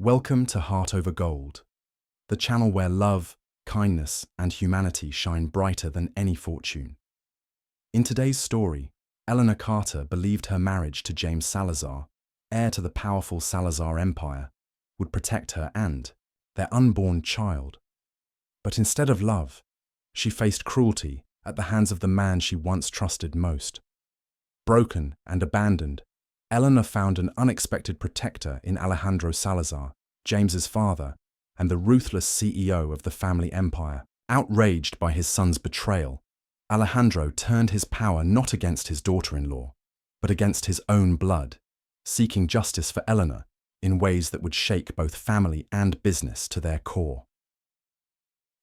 Welcome to Heart Over Gold, the channel where love, kindness, and humanity shine brighter than any fortune. In today's story, Eleanor Carter believed her marriage to James Salazar, heir to the powerful Salazar empire, would protect her and their unborn child. But instead of love, she faced cruelty at the hands of the man she once trusted most. Broken and abandoned, Eleanor found an unexpected protector in Alejandro Salazar, James's father, and the ruthless CEO of the family empire. Outraged by his son's betrayal, Alejandro turned his power not against his daughter-in-law, but against his own blood, seeking justice for Eleanor in ways that would shake both family and business to their core.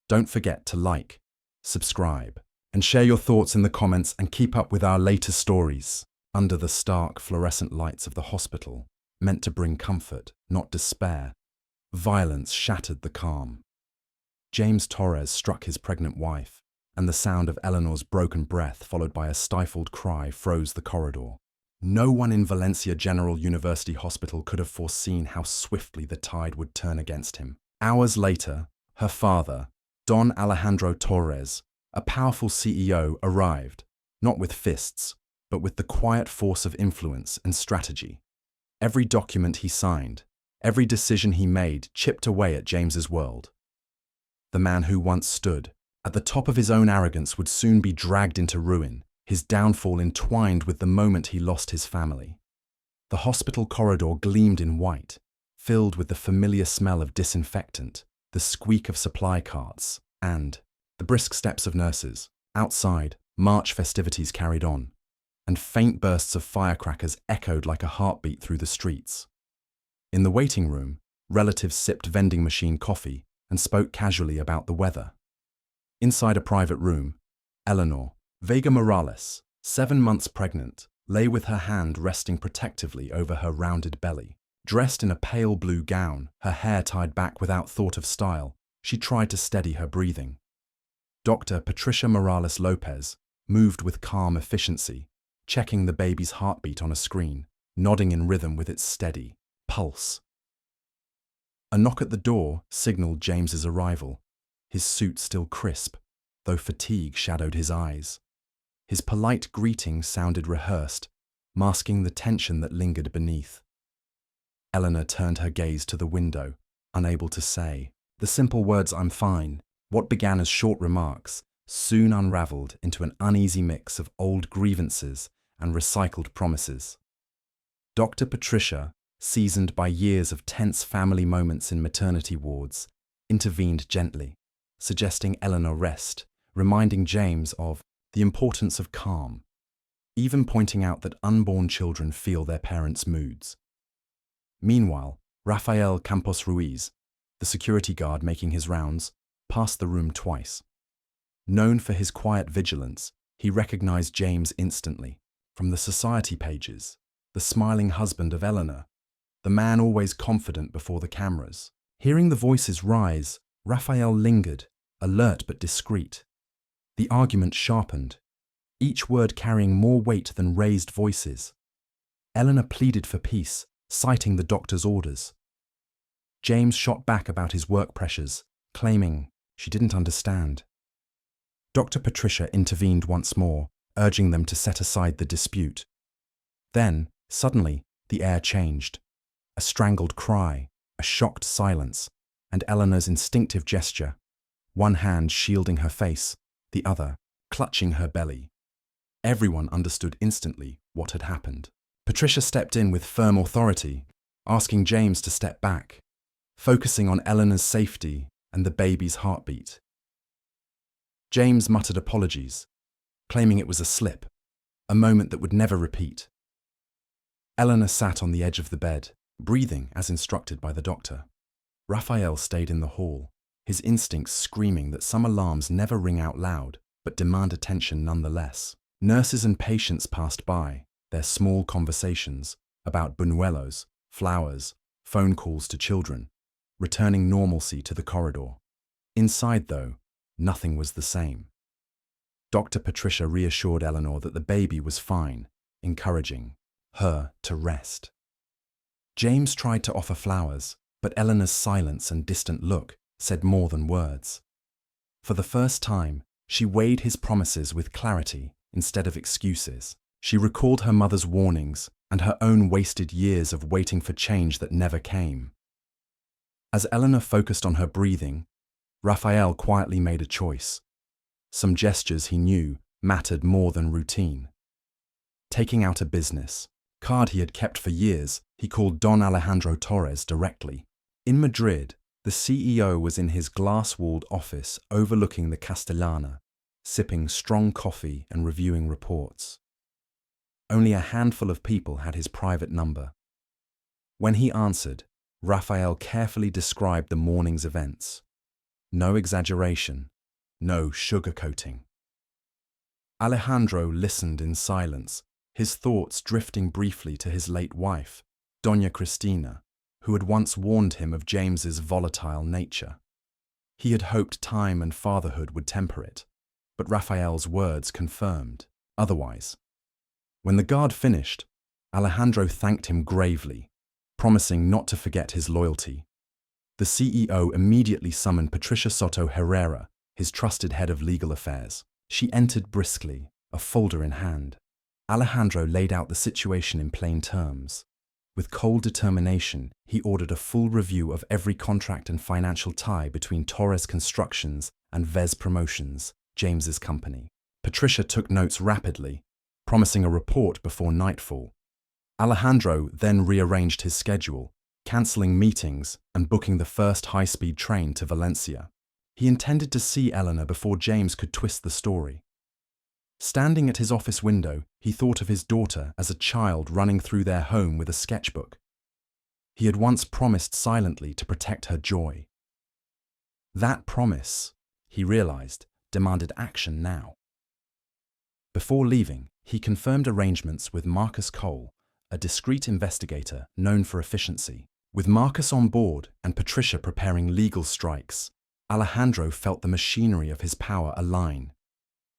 Don't forget to like, subscribe, and share your thoughts in the comments and keep up with our latest stories. Under the stark fluorescent lights of the hospital, meant to bring comfort, not despair, violence shattered the calm. James Torres struck his pregnant wife, and the sound of Eleanor's broken breath followed by a stifled cry froze the corridor. No one in Valencia General University Hospital could have foreseen how swiftly the tide would turn against him. Hours later, her father, Don Alejandro Torres, a powerful CEO, arrived, not with fists, but with the quiet force of influence and strategy. Every document he signed, every decision he made chipped away at James's world. The man who once stood at the top of his own arrogance would soon be dragged into ruin, his downfall entwined with the moment he lost his family. The hospital corridor gleamed in white, filled with the familiar smell of disinfectant, the squeak of supply carts, and the brisk steps of nurses. Outside, March festivities carried on, and faint bursts of firecrackers echoed like a heartbeat through the streets. In the waiting room, relatives sipped vending machine coffee and spoke casually about the weather. Inside a private room, Eleanor, Vega Morales, 7 months pregnant, lay with her hand resting protectively over her rounded belly. Dressed in a pale blue gown, her hair tied back without thought of style, she tried to steady her breathing. Dr. Patricia Morales Lopez moved with calm efficiency, checking the baby's heartbeat on a screen, nodding in rhythm with its steady pulse. A knock at the door signaled James's arrival, his suit still crisp, though fatigue shadowed his eyes. His polite greeting sounded rehearsed, masking the tension that lingered beneath. Eleanor turned her gaze to the window, unable to say. The simple words "I'm fine," what began as short remarks, soon unraveled into an uneasy mix of old grievances and recycled promises. Dr. Patricia, seasoned by years of tense family moments in maternity wards, intervened gently, suggesting Eleanor rest, reminding James of the importance of calm, even pointing out that unborn children feel their parents' moods. Meanwhile, Rafael Campos Ruiz, the security guard making his rounds, passed the room twice. Known for his quiet vigilance, he recognized James instantly. From the society pages, the smiling husband of Eleanor, the man always confident before the cameras. Hearing the voices rise, Rafael lingered, alert but discreet. The argument sharpened, each word carrying more weight than raised voices. Eleanor pleaded for peace, citing the doctor's orders. James shot back about his work pressures, claiming she didn't understand. Dr. Patricia intervened once more, urging them to set aside the dispute. Then, suddenly, the air changed. A strangled cry, a shocked silence, and Eleanor's instinctive gesture, one hand shielding her face, the other clutching her belly. Everyone understood instantly what had happened. Patricia stepped in with firm authority, asking James to step back, focusing on Eleanor's safety and the baby's heartbeat. James muttered apologies, claiming it was a slip, a moment that would never repeat. Eleanor sat on the edge of the bed, breathing as instructed by the doctor. Raphael stayed in the hall, his instincts screaming that some alarms never ring out loud, but demand attention nonetheless. Nurses and patients passed by, their small conversations about buñuelos, flowers, phone calls to children, returning normalcy to the corridor. Inside, though, nothing was the same. Dr. Patricia reassured Eleanor that the baby was fine, encouraging her to rest. James tried to offer flowers, But Eleanor's silence and distant look said more than words. For the first time, she weighed his promises with clarity instead of excuses. She recalled her mother's warnings and her own wasted years of waiting for change that never came. As Eleanor focused on her breathing, Raphael quietly made a choice. Some gestures he knew mattered more than routine. Taking out a business card he had kept for years, he called Don Alejandro Torres directly. In Madrid, the CEO was in his glass-walled office overlooking the Castellana, sipping strong coffee and reviewing reports. Only a handful of people had his private number. When he answered, Raphael carefully described the morning's events. No exaggeration, no sugarcoating. Alejandro listened in silence, his thoughts drifting briefly to his late wife, Doña Cristina, who had once warned him of James's volatile nature. He had hoped time and fatherhood would temper it, but Raphael's words confirmed otherwise. When the guard finished, Alejandro thanked him gravely, promising not to forget his loyalty. The CEO immediately summoned Patricia Soto Herrera, his trusted head of legal affairs. She entered briskly, a folder in hand. Alejandro laid out the situation in plain terms. With cold determination, he ordered a full review of every contract and financial tie between Torres Constructions and Vez Promotions, James's company. Patricia took notes rapidly, promising a report before nightfall. Alejandro then rearranged his schedule, cancelling meetings and booking the first high-speed train to Valencia. He intended to see Eleanor before James could twist the story. Standing at his office window, he thought of his daughter as a child running through their home with a sketchbook. He had once promised silently to protect her joy. That promise, he realized, demanded action now. Before leaving, he confirmed arrangements with Marcus Cole, a discreet investigator known for efficiency. With Marcus on board and Patricia preparing legal strikes, Alejandro felt the machinery of his power align.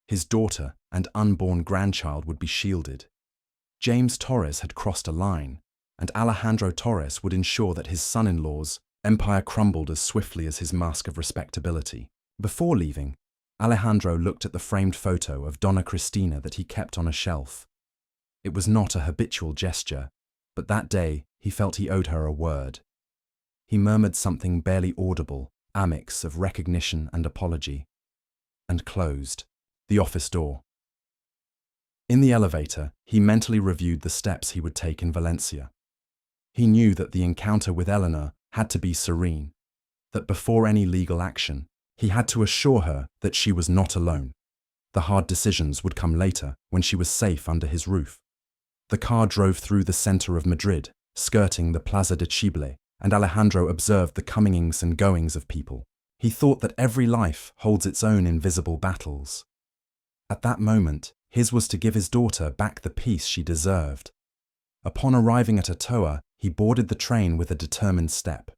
His daughter and unborn grandchild would be shielded. James Torres had crossed a line, and Alejandro Torres would ensure that his son-in-law's empire crumbled as swiftly as his mask of respectability. Before leaving, Alejandro looked at the framed photo of Donna Cristina that he kept on a shelf. It was not a habitual gesture, but that day he felt he owed her a word. He murmured something barely audible, a mix of recognition and apology, and closed the office door. In the elevator, he mentally reviewed the steps he would take in Valencia. He knew that the encounter with Eleanor had to be serene, that before any legal action, he had to assure her that she was not alone. The hard decisions would come later, when she was safe under his roof. The car drove through the center of Madrid, skirting the Plaza de Chile, and Alejandro observed the comings and goings of people. He thought that every life holds its own invisible battles. At that moment, his was to give his daughter back the peace she deserved. Upon arriving at Otoa, he boarded the train with a determined step.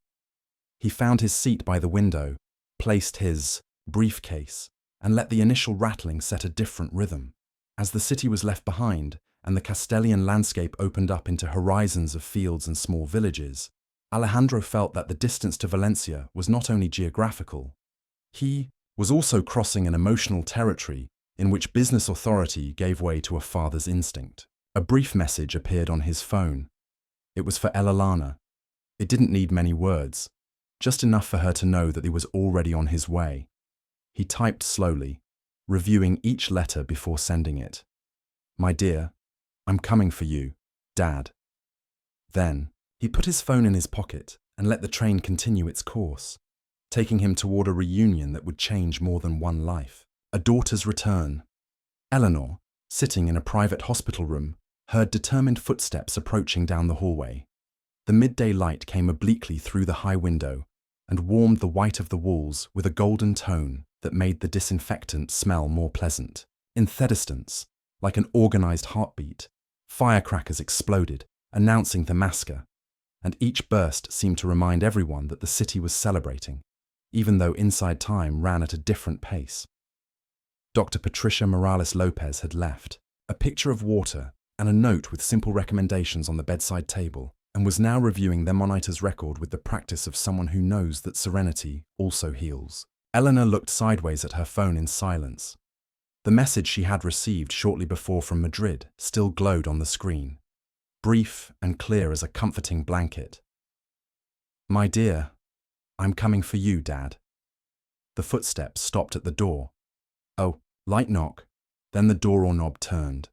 He found his seat by the window, placed his briefcase, and let the initial rattling set a different rhythm. As the city was left behind, and the Castilian landscape opened up into horizons of fields and small villages, Alejandro felt that the distance to Valencia was not only geographical. He was also crossing an emotional territory in which business authority gave way to a father's instinct. A brief message appeared on his phone. It was for Elalana. It didn't need many words, just enough for her to know that he was already on his way. He typed slowly, reviewing each letter before sending it. "My dear, I'm coming for you, Dad." Then, he put his phone in his pocket and let the train continue its course, taking him toward a reunion that would change more than one life. A daughter's return. Eleanor, sitting in a private hospital room, heard determined footsteps approaching down the hallway. The midday light came obliquely through the high window and warmed the white of the walls with a golden tone that made the disinfectant smell more pleasant. In thedistance, like an organized heartbeat, firecrackers exploded, announcing the massacre, and each burst seemed to remind everyone that the city was celebrating, even though inside time ran at a different pace. Dr. Patricia Morales Lopez had left, a pitcher of water and a note with simple recommendations on the bedside table. and was now reviewing their monitor's record with the practice of someone who knows that serenity also heals. Eleanor looked sideways at her phone in silence. The message she had received shortly before from Madrid still glowed on the screen, brief and clear as a comforting blanket. "My dear, I'm coming for you, Dad." The footsteps stopped at the door. Oh, light knock. Then the door-knob turned,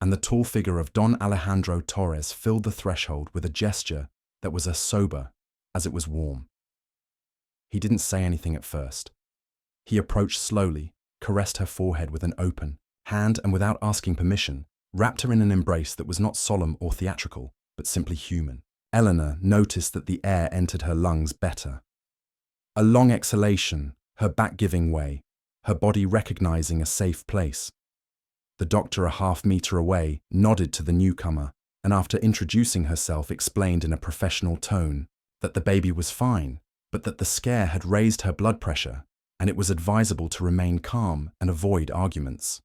and the tall figure of Don Alejandro Torres filled the threshold with a gesture that was as sober as it was warm. He didn't say anything at first. He approached slowly, caressed her forehead with an open hand, and without asking permission, wrapped her in an embrace that was not solemn or theatrical, but simply human. Eleanor noticed that the air entered her lungs better. A long exhalation, her back giving way, her body recognizing a safe place. The doctor, a half-meter away, nodded to the newcomer, and after introducing herself explained in a professional tone that the baby was fine, but that the scare had raised her blood pressure, and it was advisable to remain calm and avoid arguments.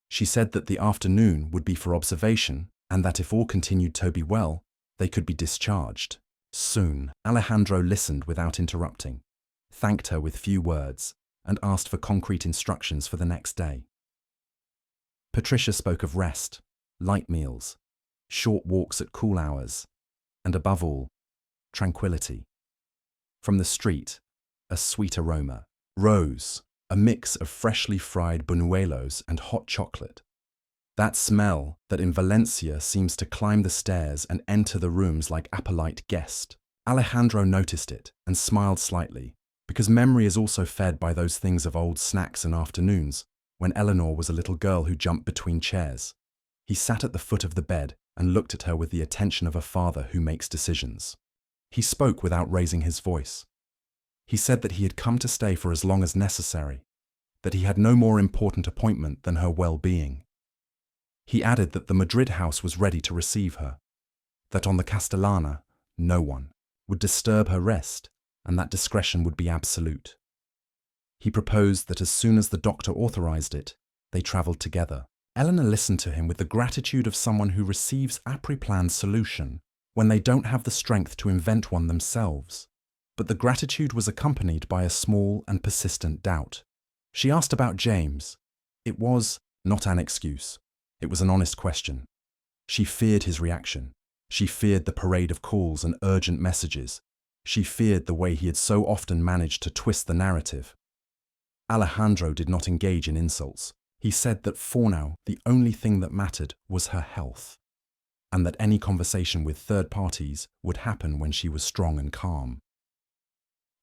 She said that the afternoon would be for observation, and that if all continued to be well, they could be discharged soon. Alejandro listened without interrupting, thanked her with few words, and asked for concrete instructions for the next day. Patricia spoke of rest, light meals, short walks at cool hours, and above all, tranquility. From the street, a sweet aroma rose, a mix of freshly fried buñuelos and hot chocolate. That smell that in Valencia seems to climb the stairs and enter the rooms like a polite guest. Alejandro noticed it and smiled slightly, because memory is also fed by those things of old snacks and afternoons, when Eleanor was a little girl who jumped between chairs. He sat at the foot of the bed and looked at her with the attention of a father who makes decisions. He spoke without raising his voice. He said that he had come to stay for as long as necessary, that he had no more important appointment than her well-being. He added that the Madrid house was ready to receive her, that on the Castellana, no one would disturb her rest, and that discretion would be absolute. He proposed that as soon as the doctor authorized it, they travelled together. Eleanor listened to him with the gratitude of someone who receives a pre-planned solution when they don't have the strength to invent one themselves. But the gratitude was accompanied by a small and persistent doubt. She asked about James. It was not an excuse. It was an honest question. She feared his reaction. She feared the parade of calls and urgent messages. She feared the way he had so often managed to twist the narrative. Alejandro did not engage in insults. He said that for now, the only thing that mattered was her health, and that any conversation with third parties would happen when she was strong and calm.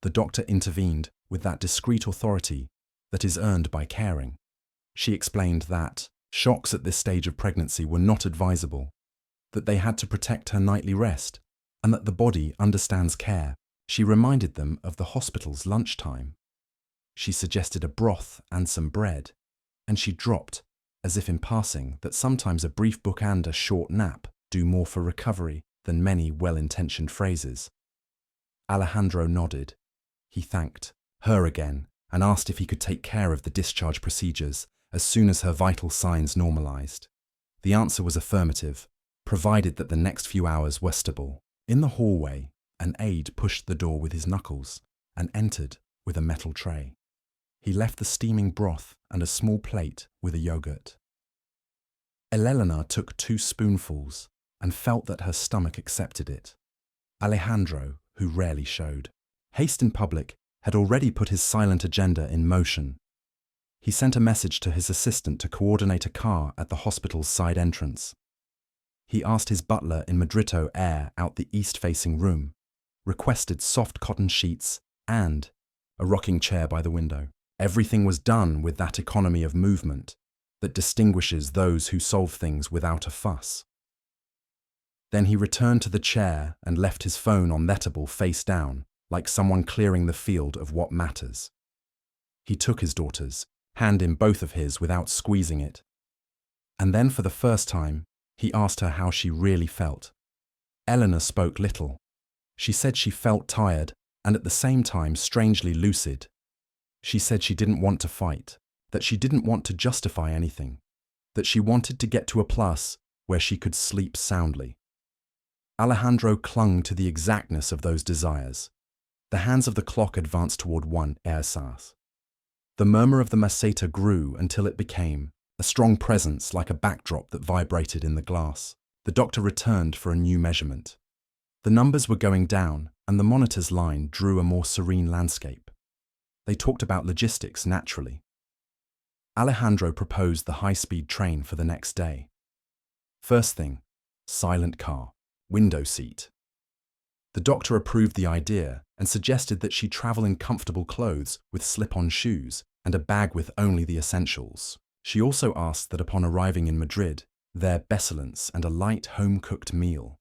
The doctor intervened with that discreet authority that is earned by caring. She explained that shocks at this stage of pregnancy were not advisable, that they had to protect her nightly rest, and that the body understands care. She reminded them of the hospital's lunchtime. She suggested a broth and some bread, and she dropped, as if in passing, that sometimes a brief book and a short nap do more for recovery than many well-intentioned phrases. Alejandro nodded. He thanked her again and asked if he could take care of the discharge procedures as soon as her vital signs normalized. The answer was affirmative, provided that the next few hours were stable. In the hallway, an aide pushed the door with his knuckles and entered with a metal tray. He left the steaming broth and a small plate with a yogurt. Eleanor took 2 spoonfuls and felt that her stomach accepted it. Alejandro, who rarely showed haste in public, had already put his silent agenda in motion. He sent a message to his assistant to coordinate a car at the hospital's side entrance. He asked his butler in Madrid to air out the east-facing room, requested soft cotton sheets and a rocking chair by the window. Everything was done with that economy of movement that distinguishes those who solve things without a fuss. Then he returned to the chair and left his phone on the table face down, like someone clearing the field of what matters. He took his daughter's hand in both of his without squeezing it. And then for the first time, he asked her how she really felt. Eleanor spoke little. She said she felt tired and at the same time strangely lucid. She said she didn't want to fight, that she didn't want to justify anything, that she wanted to get to a place where she could sleep soundly. Alejandro clung to the exactness of those desires. The hands of the clock advanced toward 1 hour. The murmur of the meseta grew until it became a strong presence like a backdrop that vibrated in the glass. The doctor returned for a new measurement. The numbers were going down, and the monitor's line drew a more serene landscape. They talked about logistics naturally. Alejandro proposed the high-speed train for the next day. First thing, silent car, window seat. The doctor approved the idea and suggested that she travel in comfortable clothes with slip-on shoes and a bag with only the essentials. She also asked that upon arriving in Madrid, there besolence and a light home-cooked meal.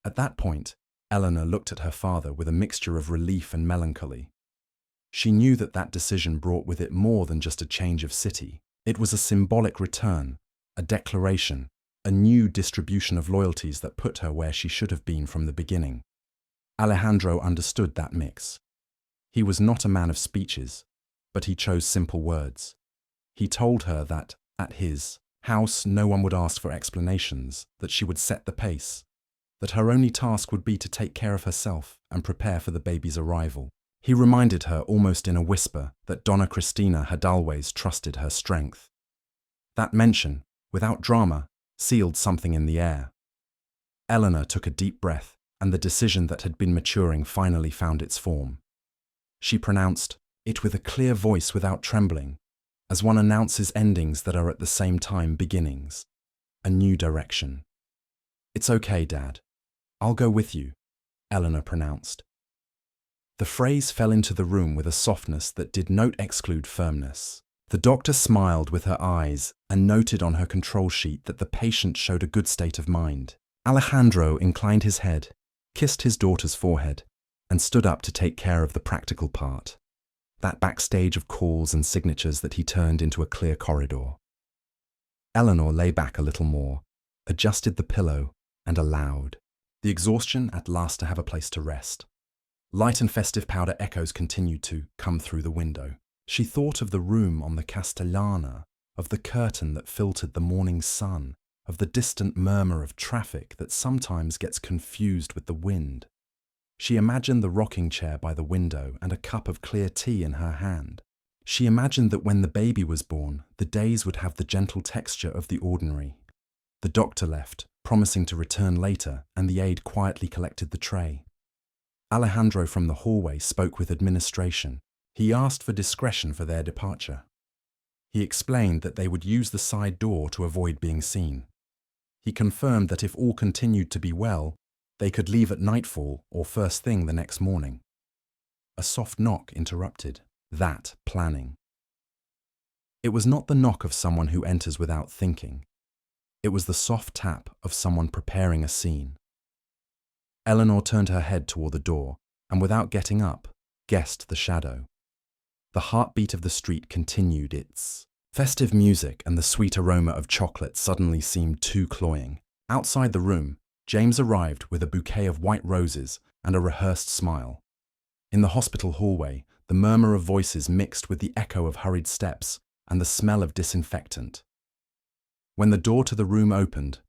At that point, Eleanor looked at her father with a mixture of relief and melancholy. She knew that that decision brought with it more than just a change of city. It was a symbolic return, a declaration, a new distribution of loyalties that put her where she should have been from the beginning. Alejandro understood that mix. He was not a man of speeches, but he chose simple words. He told her that, at his house, no one would ask for explanations, that she would set the pace, that her only task would be to take care of herself and prepare for the baby's arrival. He reminded her almost in a whisper that Donna Cristina had always trusted her strength. That mention, without drama, sealed something in the air. Eleanor took a deep breath, and the decision that had been maturing finally found its form. She pronounced it with a clear voice without trembling, as one announces endings that are at the same time beginnings. A new direction. "It's okay, Dad. I'll go with you," Eleanor pronounced. The phrase fell into the room with a softness that did not exclude firmness. The doctor smiled with her eyes and noted on her control sheet that the patient showed a good state of mind. Alejandro inclined his head, kissed his daughter's forehead, and stood up to take care of the practical part. That backstage of calls and signatures that he turned into a clear corridor. Eleanor lay back a little more, adjusted the pillow, and allowed the exhaustion at last to have a place to rest. Light and festive powder echoes continued to come through the window. She thought of the room on the Castellana, of the curtain that filtered the morning sun, of the distant murmur of traffic that sometimes gets confused with the wind. She imagined the rocking chair by the window and a cup of clear tea in her hand. She imagined that when the baby was born, the days would have the gentle texture of the ordinary. The doctor left, promising to return later, and the aide quietly collected the tray. Alejandro from the hallway spoke with administration. He asked for discretion for their departure. He explained that they would use the side door to avoid being seen. He confirmed that if all continued to be well, they could leave at nightfall or first thing the next morning. A soft knock interrupted that planning. It was not the knock of someone who enters without thinking. It was the soft tap of someone preparing a scene. Eleanor turned her head toward the door, and without getting up, guessed the shadow. The heartbeat of the street continued its festive music, and the sweet aroma of chocolate suddenly seemed too cloying. Outside the room, James arrived with a bouquet of white roses and a rehearsed smile. In the hospital hallway, the murmur of voices mixed with the echo of hurried steps and the smell of disinfectant. When the door to the room opened,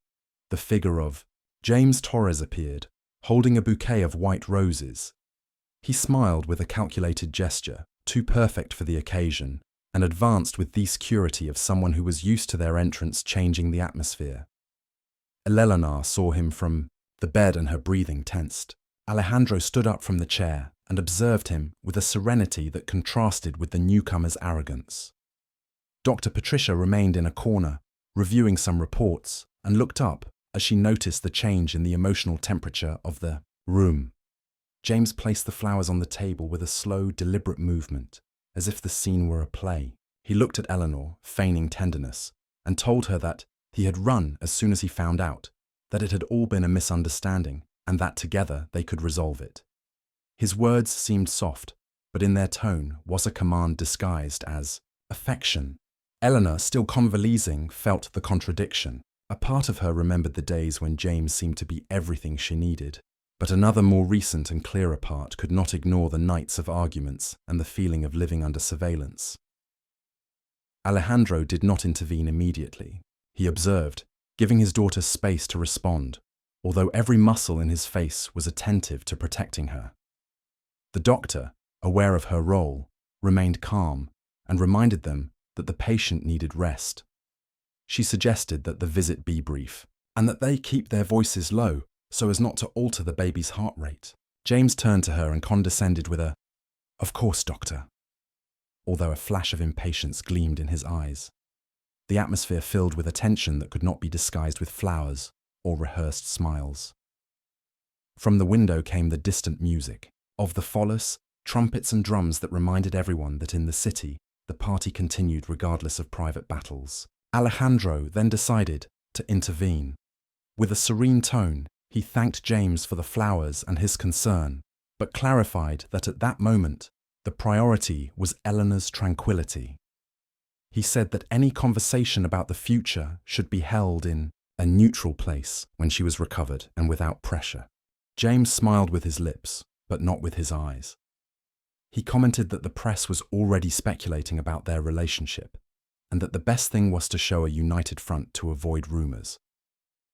the figure of James Torres appeared, holding a bouquet of white roses. He smiled with a calculated gesture, too perfect for the occasion, and advanced with the security of someone who was used to their entrance changing the atmosphere. Eleanor saw him from the bed and her breathing tensed. Alejandro stood up from the chair and observed him with a serenity that contrasted with the newcomer's arrogance. Dr. Patricia remained in a corner, reviewing some reports, and looked up as she noticed the change in the emotional temperature of the room. James placed the flowers on the table with a slow, deliberate movement, as if the scene were a play. He looked at Eleanor, feigning tenderness, and told her that he had run as soon as he found out, that it had all been a misunderstanding, and that together they could resolve it. His words seemed soft, but in their tone was a command disguised as affection. Eleanor, still convalescing, felt the contradiction. A part of her remembered the days when James seemed to be everything she needed, but another more recent and clearer part could not ignore the nights of arguments and the feeling of living under surveillance. Alejandro did not intervene immediately. He observed, giving his daughter space to respond, although every muscle in his face was attentive to protecting her. The doctor, aware of her role, remained calm and reminded them that the patient needed rest. She suggested that the visit be brief and that they keep their voices low so as not to alter the baby's heart rate. James turned to her and condescended with a, "Of course, doctor," although a flash of impatience gleamed in his eyes. The atmosphere filled with a tension that could not be disguised with flowers or rehearsed smiles. From the window came the distant music of the follis, trumpets and drums that reminded everyone that in the city, the party continued regardless of private battles. Alejandro then decided to intervene. With a serene tone, he thanked James for the flowers and his concern, but clarified that at that moment, the priority was Eleanor's tranquility. He said that any conversation about the future should be held in a neutral place when she was recovered and without pressure. James smiled with his lips, but not with his eyes. He commented that the press was already speculating about their relationship, and that the best thing was to show a united front to avoid rumors.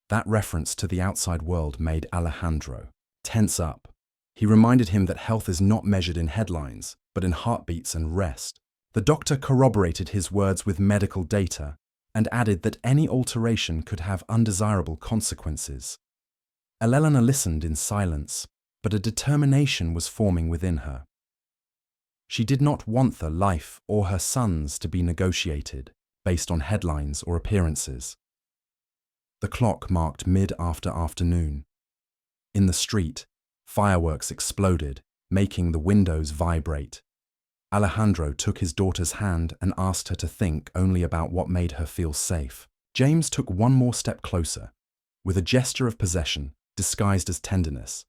That reference to the outside world made Alejandro tense up. He reminded him that health is not measured in headlines, but in heartbeats and rest. The doctor corroborated his words with medical data and added that any alteration could have undesirable consequences. Eleanor listened in silence, but a determination was forming within her. She did not want the life or her sons to be negotiated based on headlines or appearances. The clock marked mid-afternoon. In the street, fireworks exploded, making the windows vibrate. Alejandro took his daughter's hand and asked her to think only about what made her feel safe. James took one more step closer, with a gesture of possession disguised as tenderness,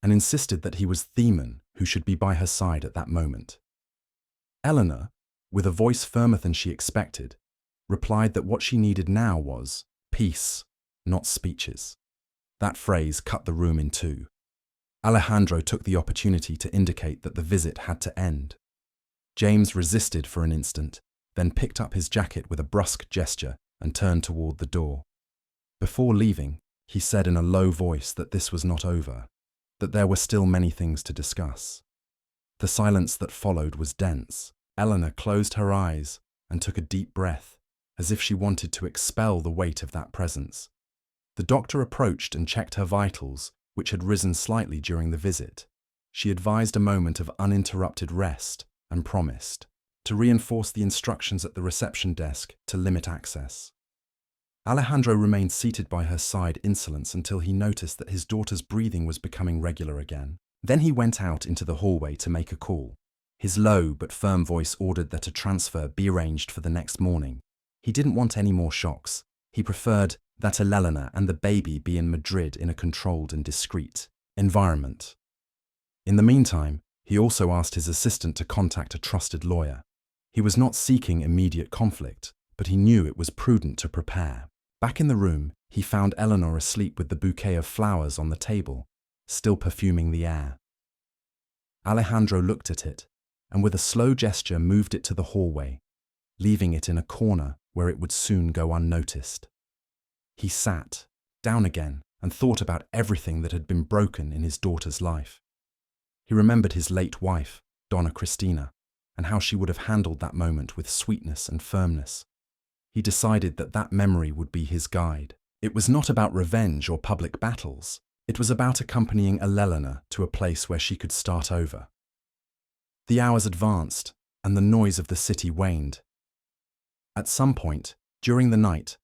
and insisted that he was the man who should be by her side at that moment. Eleanor, with a voice firmer than she expected, replied that what she needed now was peace, not speeches. That phrase cut the room in two. Alejandro took the opportunity to indicate that the visit had to end. James resisted for an instant, then picked up his jacket with a brusque gesture and turned toward the door. Before leaving, he said in a low voice that this was not over, that there were still many things to discuss. The silence that followed was dense. Eleanor closed her eyes and took a deep breath, as if she wanted to expel the weight of that presence. The doctor approached and checked her vitals, which had risen slightly during the visit. She advised a moment of uninterrupted rest and promised to reinforce the instructions at the reception desk to limit access. Alejandro remained seated by her side in insolence until he noticed that his daughter's breathing was becoming regular again. Then he went out into the hallway to make a call. His low but firm voice ordered that a transfer be arranged for the next morning. He didn't want any more shocks. He preferred that Eleanor and the baby be in Madrid in a controlled and discreet environment. In the meantime, he also asked his assistant to contact a trusted lawyer. He was not seeking immediate conflict, but he knew it was prudent to prepare. Back in the room, he found Eleanor asleep with the bouquet of flowers on the table, still perfuming the air. Alejandro looked at it, and with a slow gesture moved it to the hallway, leaving it in a corner where it would soon go unnoticed. He sat down again and thought about everything that had been broken in his daughter's life. He remembered his late wife, Donna Cristina, and how she would have handled that moment with sweetness and firmness. He decided that that memory would be his guide. It was not about revenge or public battles. It was about accompanying Eleanor to a place where she could start over. The hours advanced, and the noise of the city waned. At some point, during the night,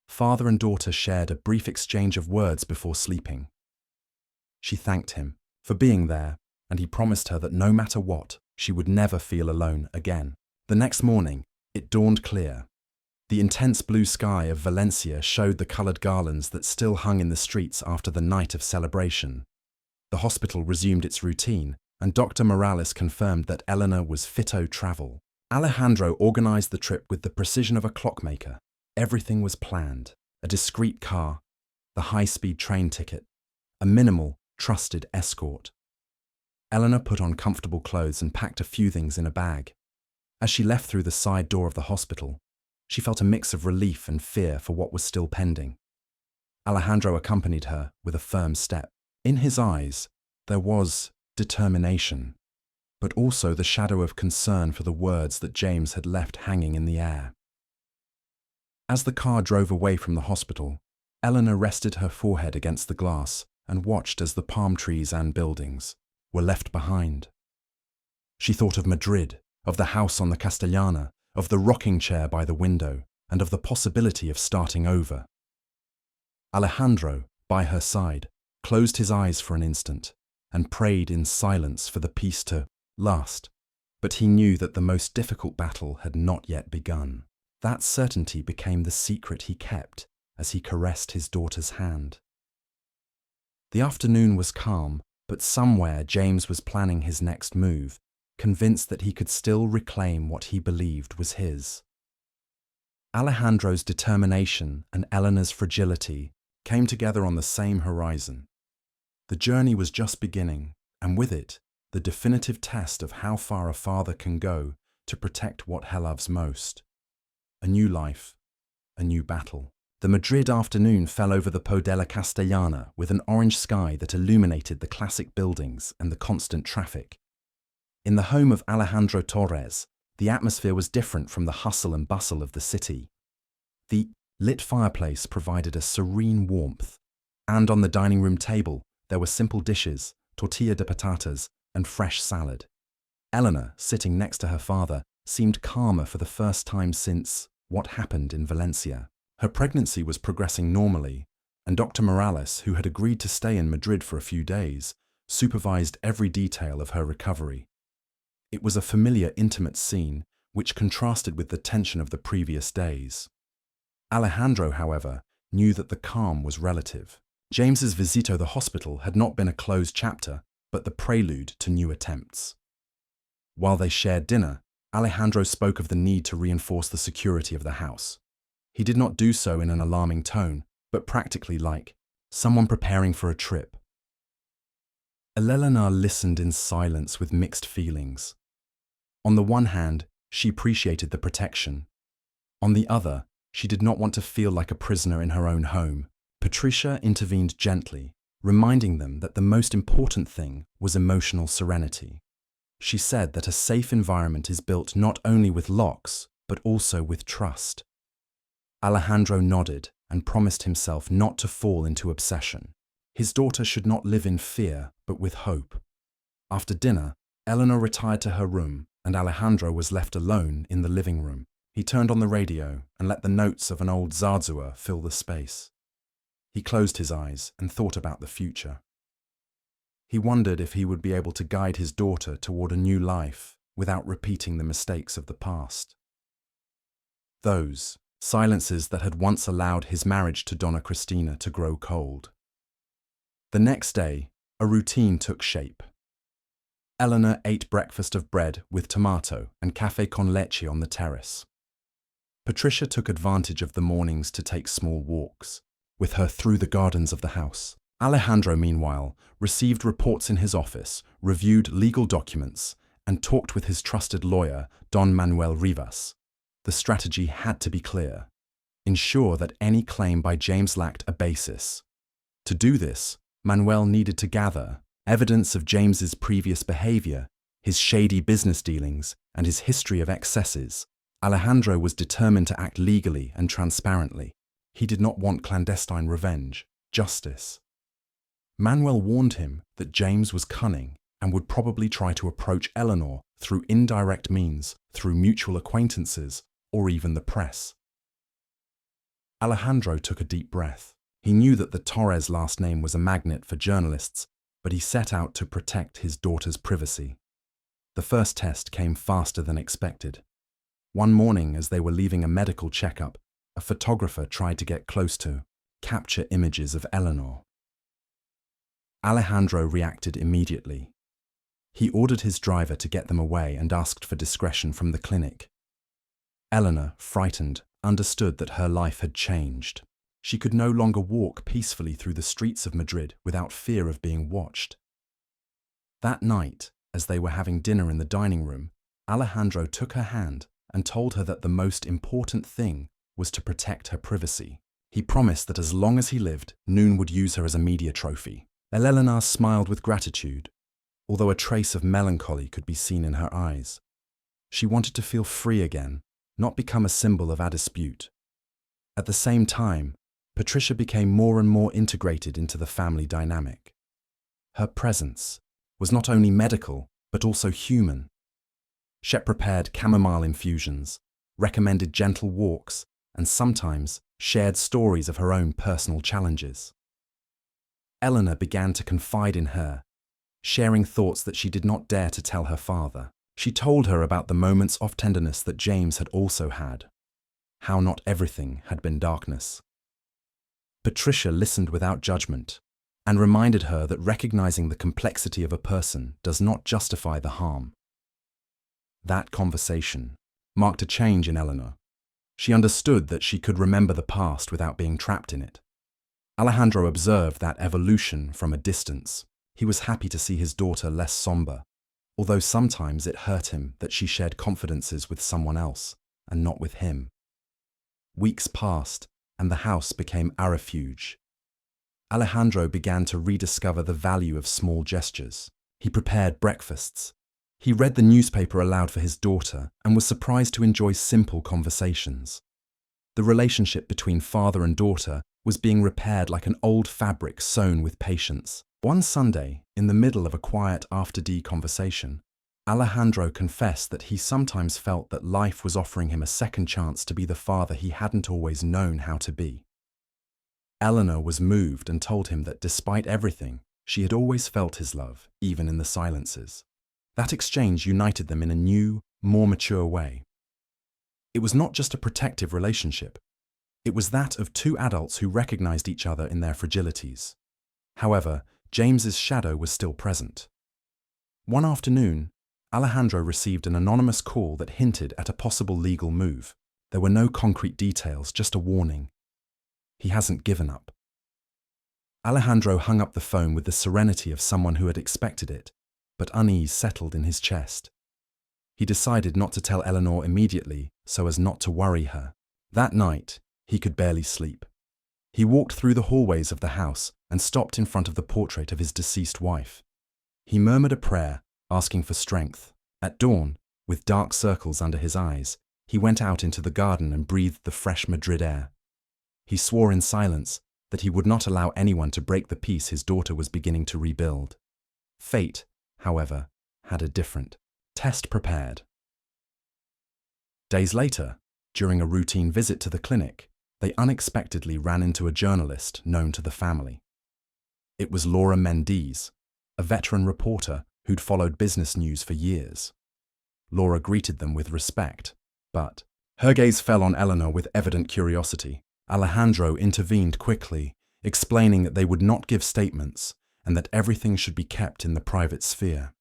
father and daughter shared a brief exchange of words before sleeping. She thanked him for being there, and he promised her that no matter what, she would never feel alone again. The next morning, it dawned clear. The intense blue sky of Valencia showed the coloured garlands that still hung in the streets after the night of celebration. The hospital resumed its routine, and Dr. Morales confirmed that Eleanor was fit to travel. Alejandro organised the trip with the precision of a clockmaker. Everything was planned: a discreet car, the high-speed train ticket, a minimal, trusted escort. Eleanor put on comfortable clothes and packed a few things in a bag. As she left through the side door of the hospital, she felt a mix of relief and fear for what was still pending. Alejandro accompanied her with a firm step. In his eyes, there was determination, but also the shadow of concern for the words that James had left hanging in the air. As the car drove away from the hospital, Eleanor rested her forehead against the glass and watched as the palm trees and buildings were left behind. She thought of Madrid, of the house on the Castellana, of the rocking chair by the window, and of the possibility of starting over. Alejandro, by her side, closed his eyes for an instant and prayed in silence for the peace to last. But he knew that the most difficult battle had not yet begun. That certainty became the secret he kept as he caressed his daughter's hand. The afternoon was calm, but somewhere James was planning his next move, convinced that he could still reclaim what he believed was his. Alejandro's determination and Eleanor's fragility came together on the same horizon. The journey was just beginning, and with it, the definitive test of how far a father can go to protect what he loves most. A new life, a new battle. The Madrid afternoon fell over the Po della Castellana with an orange sky that illuminated the classic buildings and the constant traffic. In the home of Alejandro Torres, the atmosphere was different from the hustle and bustle of the city. The lit fireplace provided a serene warmth, and on the dining room table there were simple dishes, tortilla de patatas, and fresh salad. Eleanor, sitting next to her father, seemed calmer for the first time since what happened in Valencia. Her pregnancy was progressing normally, and Dr. Morales, who had agreed to stay in Madrid for a few days, supervised every detail of her recovery. It was a familiar, intimate scene, which contrasted with the tension of the previous days. Alejandro, however, knew that the calm was relative. James's visit to the hospital had not been a closed chapter, but the prelude to new attempts. While they shared dinner, Alejandro spoke of the need to reinforce the security of the house. He did not do so in an alarming tone, but practically like someone preparing for a trip. Eleanor listened in silence with mixed feelings. On the one hand, she appreciated the protection. On the other, she did not want to feel like a prisoner in her own home. Patricia intervened gently, reminding them that the most important thing was emotional serenity. She said that a safe environment is built not only with locks, but also with trust. Alejandro nodded and promised himself not to fall into obsession. His daughter should not live in fear, but with hope. After dinner, Eleanor retired to her room, and Alejandro was left alone in the living room. He turned on the radio and let the notes of an old zarzua fill the space. He closed his eyes and thought about the future. He wondered if he would be able to guide his daughter toward a new life without repeating the mistakes of the past. Those silences that had once allowed his marriage to Donna Cristina to grow cold. The next day, a routine took shape. Eleanor ate breakfast of bread with tomato and café con leche on the terrace. Patricia took advantage of the mornings to take small walks with her through the gardens of the house. Alejandro, meanwhile, received reports in his office, reviewed legal documents, and talked with his trusted lawyer, Don Manuel Rivas. The strategy had to be clear. Ensure that any claim by James lacked a basis. To do this, Manuel needed to gather evidence of James's previous behavior, his shady business dealings, and his history of excesses. Alejandro was determined to act legally and transparently. He did not want clandestine revenge, justice. Manuel warned him that James was cunning and would probably try to approach Eleanor through indirect means, through mutual acquaintances, or even the press. Alejandro took a deep breath. He knew that the Torres last name was a magnet for journalists, but he set out to protect his daughter's privacy. The first test came faster than expected. One morning, as they were leaving a medical checkup, a photographer tried to get close to capture images of Eleanor. Alejandro reacted immediately. He ordered his driver to get them away and asked for discretion from the clinic. Eleanor, frightened, understood that her life had changed. She could no longer walk peacefully through the streets of Madrid without fear of being watched. That night, as they were having dinner in the dining room, Alejandro took her hand and told her that the most important thing was to protect her privacy. He promised that as long as he lived, Noon would use her as a media trophy. Elena smiled with gratitude, although a trace of melancholy could be seen in her eyes. She wanted to feel free again, not become a symbol of a dispute. At the same time, Patricia became more and more integrated into the family dynamic. Her presence was not only medical, but also human. Shep prepared chamomile infusions, recommended gentle walks, and sometimes shared stories of her own personal challenges. Eleanor began to confide in her, sharing thoughts that she did not dare to tell her father. She told her about the moments of tenderness that James had also had, how not everything had been darkness. Patricia listened without judgment and reminded her that recognizing the complexity of a person does not justify the harm. That conversation marked a change in Eleanor. She understood that she could remember the past without being trapped in it. Alejandro observed that evolution from a distance. He was happy to see his daughter less somber, although sometimes it hurt him that she shared confidences with someone else and not with him. Weeks passed, and the house became a refuge. Alejandro began to rediscover the value of small gestures. He prepared breakfasts. He read the newspaper aloud for his daughter and was surprised to enjoy simple conversations. The relationship between father and daughter was being repaired like an old fabric sewn with patience. One Sunday, in the middle of a quiet after-tea conversation, Alejandro confessed that he sometimes felt that life was offering him a second chance to be the father he hadn't always known how to be. Eleanor was moved and told him that despite everything, she had always felt his love, even in the silences. That exchange united them in a new, more mature way. It was not just a protective relationship. It was that of two adults who recognized each other in their fragilities. However, James's shadow was still present. One afternoon, Alejandro received an anonymous call that hinted at a possible legal move. There were no concrete details, just a warning. He hasn't given up. Alejandro hung up the phone with the serenity of someone who had expected it, but unease settled in his chest. He decided not to tell Eleanor immediately so as not to worry her. That night, he could barely sleep. He walked through the hallways of the house and stopped in front of the portrait of his deceased wife. He murmured a prayer, asking for strength. At dawn, with dark circles under his eyes, he went out into the garden and breathed the fresh Madrid air. He swore in silence that he would not allow anyone to break the peace his daughter was beginning to rebuild. Fate, however, had a different test prepared. Days later, during a routine visit to the clinic, they unexpectedly ran into a journalist known to the family. It was Laura Mendes, a veteran reporter who'd followed business news for years. Laura greeted them with respect, but her gaze fell on Eleanor with evident curiosity. Alejandro intervened quickly, explaining that they would not give statements and that everything should be kept in the private sphere.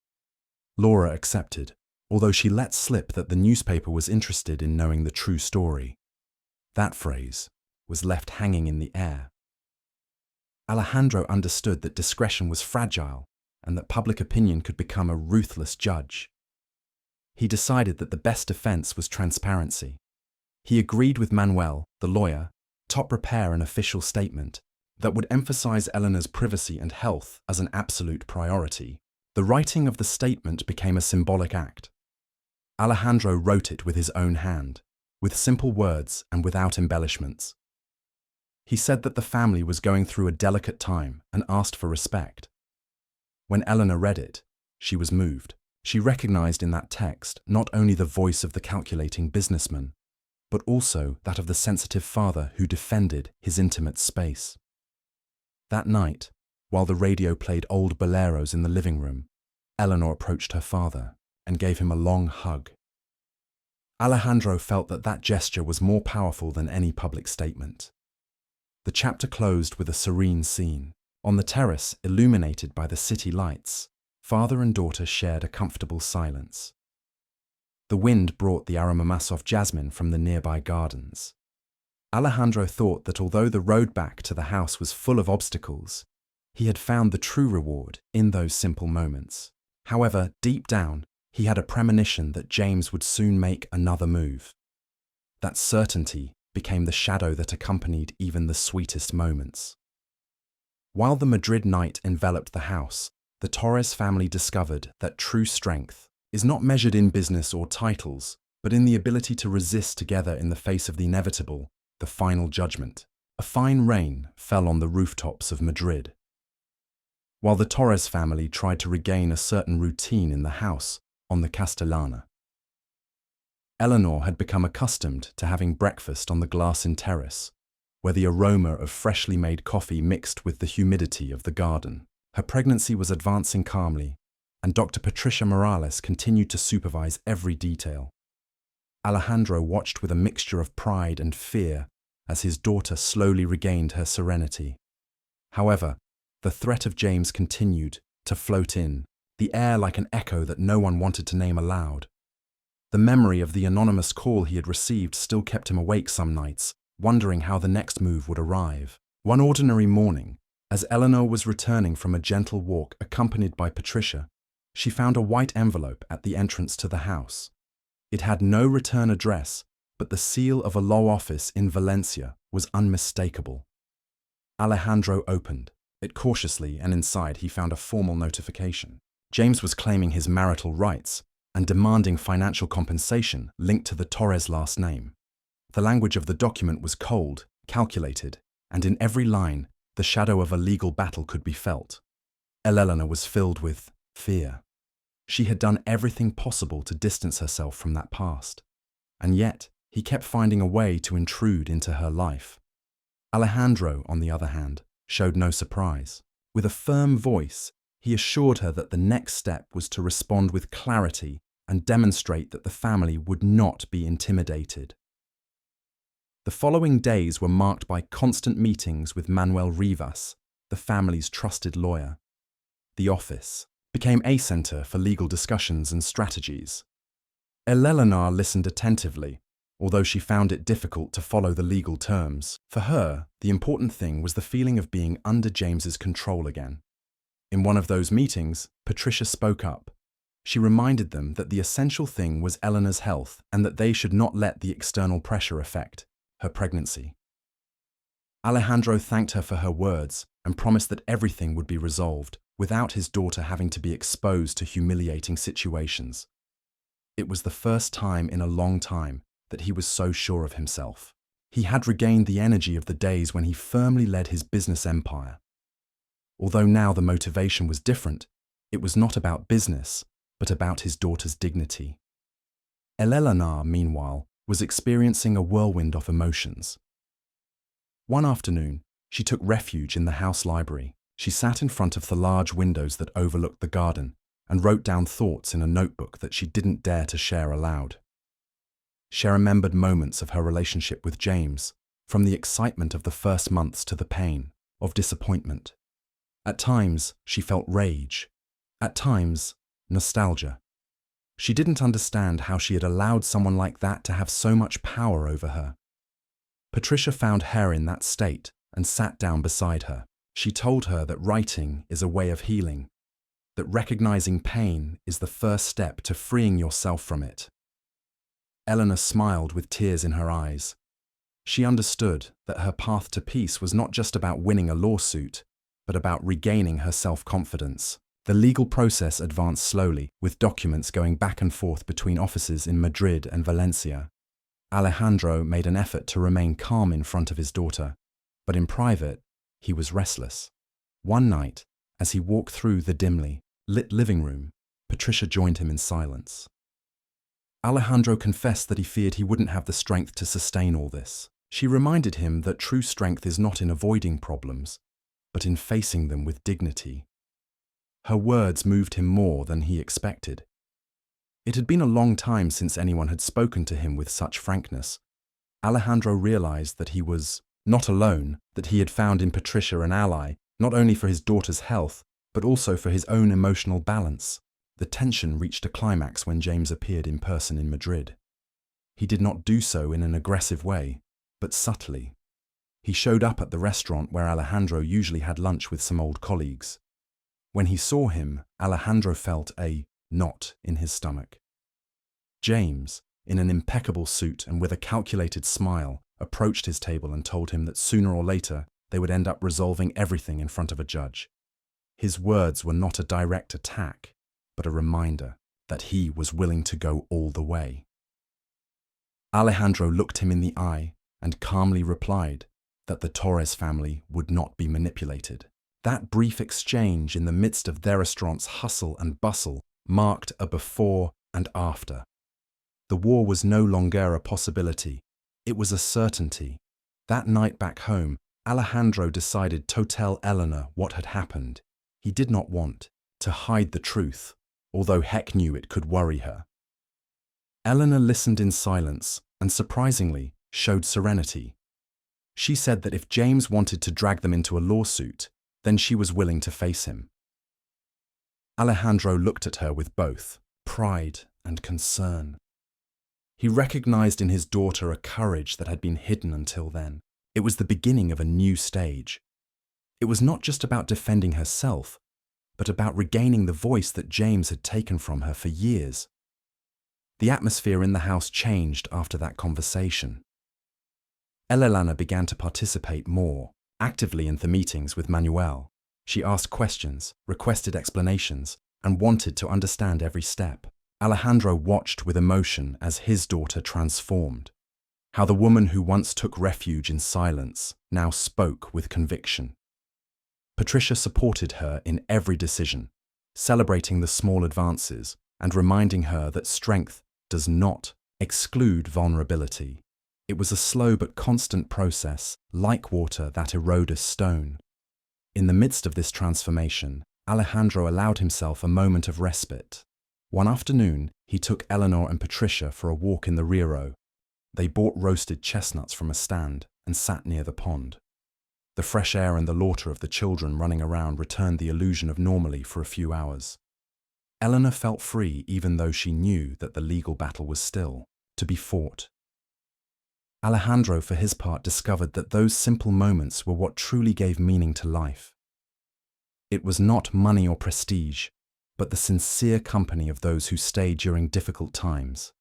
Laura accepted, although she let slip that the newspaper was interested in knowing the true story. That phrase was left hanging in the air. Alejandro understood that discretion was fragile and that public opinion could become a ruthless judge. He decided that the best defense was transparency. He agreed with Manuel, the lawyer, to prepare an official statement that would emphasize Eleanor's privacy and health as an absolute priority. The writing of the statement became a symbolic act. Alejandro wrote it with his own hand, with simple words and without embellishments. He said that the family was going through a delicate time and asked for respect. When Eleanor read it, she was moved. She recognized in that text not only the voice of the calculating businessman, but also that of the sensitive father who defended his intimate space. That night, while the radio played old boleros in the living room, Eleanor approached her father and gave him a long hug. Alejandro felt that that gesture was more powerful than any public statement. The chapter closed with a serene scene. On the terrace, illuminated by the city lights, father and daughter shared a comfortable silence. The wind brought the aromas of jasmine from the nearby gardens. Alejandro thought that although the road back to the house was full of obstacles, he had found the true reward in those simple moments. However, deep down, he had a premonition that James would soon make another move. That certainty became the shadow that accompanied even the sweetest moments. While the Madrid night enveloped the house, the Torres family discovered that true strength is not measured in business or titles, but in the ability to resist together in the face of the inevitable, the final judgment. A fine rain fell on the rooftops of Madrid. While the Torres family tried to regain a certain routine in the house on the Castellana, Eleanor had become accustomed to having breakfast on the glassed terrace, where the aroma of freshly made coffee mixed with the humidity of the garden. Her pregnancy was advancing calmly, and Dr. Patricia Morales continued to supervise every detail. Alejandro watched with a mixture of pride and fear as his daughter slowly regained her serenity. However, the threat of James continued to float in, the air like an echo that no one wanted to name aloud. The memory of the anonymous call he had received still kept him awake some nights, wondering how the next move would arrive. One ordinary morning, as Eleanor was returning from a gentle walk accompanied by Patricia, she found a white envelope at the entrance to the house. It had no return address, but the seal of a law office in Valencia was unmistakable. Alejandro opened it cautiously, and inside he found a formal notification. James was claiming his marital rights and demanding financial compensation linked to the Torres last name. The language of the document was cold, calculated, and in every line, the shadow of a legal battle could be felt. Eleanor was filled with fear. She had done everything possible to distance herself from that past, and yet he kept finding a way to intrude into her life. Alejandro, on the other hand, showed no surprise. With a firm voice, he assured her that the next step was to respond with clarity and demonstrate that the family would not be intimidated. The following days were marked by constant meetings with Manuel Rivas, the family's trusted lawyer. The office became a center for legal discussions and strategies. Eleanor listened attentively, although she found it difficult to follow the legal terms. For her, the important thing was the feeling of being under James's control again. In one of those meetings, Patricia spoke up. She reminded them that the essential thing was Eleanor's health and that they should not let the external pressure affect her pregnancy. Alejandro thanked her for her words and promised that everything would be resolved without his daughter having to be exposed to humiliating situations. It was the first time in a long time that he was so sure of himself. He had regained the energy of the days when he firmly led his business empire. Although now the motivation was different, it was not about business, but about his daughter's dignity. Eleanor, meanwhile, was experiencing a whirlwind of emotions. One afternoon, she took refuge in the house library. She sat in front of the large windows that overlooked the garden and wrote down thoughts in a notebook that she didn't dare to share aloud. She remembered moments of her relationship with James, from the excitement of the first months to the pain of disappointment. At times, she felt rage. At times, nostalgia. She didn't understand how she had allowed someone like that to have so much power over her. Patricia found her in that state and sat down beside her. She told her that writing is a way of healing, that recognizing pain is the first step to freeing yourself from it. Eleanor smiled with tears in her eyes. She understood that her path to peace was not just about winning a lawsuit, but about regaining her self-confidence. The legal process advanced slowly, with documents going back and forth between offices in Madrid and Valencia. Alejandro made an effort to remain calm in front of his daughter, but in private, he was restless. One night, as he walked through the dimly lit living room, Patricia joined him in silence. Alejandro confessed that he feared he wouldn't have the strength to sustain all this. She reminded him that true strength is not in avoiding problems, but in facing them with dignity. Her words moved him more than he expected. It had been a long time since anyone had spoken to him with such frankness. Alejandro realized that he was not alone, that he had found in Patricia an ally, not only for his daughter's health, but also for his own emotional balance. The tension reached a climax when James appeared in person in Madrid. He did not do so in an aggressive way, but subtly. He showed up at the restaurant where Alejandro usually had lunch with some old colleagues. When he saw him, Alejandro felt a knot in his stomach. James, in an impeccable suit and with a calculated smile, approached his table and told him that sooner or later they would end up resolving everything in front of a judge. His words were not a direct attack, but a reminder that he was willing to go all the way. Alejandro looked him in the eye and calmly replied that the Torres family would not be manipulated. That brief exchange in the midst of their restaurant's hustle and bustle marked a before and after. The war was no longer a possibility, it was a certainty. That night back home, Alejandro decided to tell Eleanor what had happened. He did not want to hide the truth, although Heck knew it could worry her. Eleanor listened in silence and, surprisingly, showed serenity. She said that if James wanted to drag them into a lawsuit, then she was willing to face him. Alejandro looked at her with both pride and concern. He recognized in his daughter a courage that had been hidden until then. It was the beginning of a new stage. It was not just about defending herself, but about regaining the voice that James had taken from her for years. The atmosphere in the house changed after that conversation. Elena began to participate more actively in the meetings with Manuel. She asked questions, requested explanations, and wanted to understand every step. Alejandro watched with emotion as his daughter transformed. How the woman who once took refuge in silence now spoke with conviction. Patricia supported her in every decision, celebrating the small advances and reminding her that strength does not exclude vulnerability. It was a slow but constant process, like water that erodes stone. In the midst of this transformation, Alejandro allowed himself a moment of respite. One afternoon, he took Eleanor and Patricia for a walk in the rear row. They bought roasted chestnuts from a stand and sat near the pond. The fresh air and the laughter of the children running around returned the illusion of normalcy for a few hours. Eleanor felt free even though she knew that the legal battle was still to be fought. Alejandro, for his part, discovered that those simple moments were what truly gave meaning to life. It was not money or prestige, but the sincere company of those who stayed during difficult times.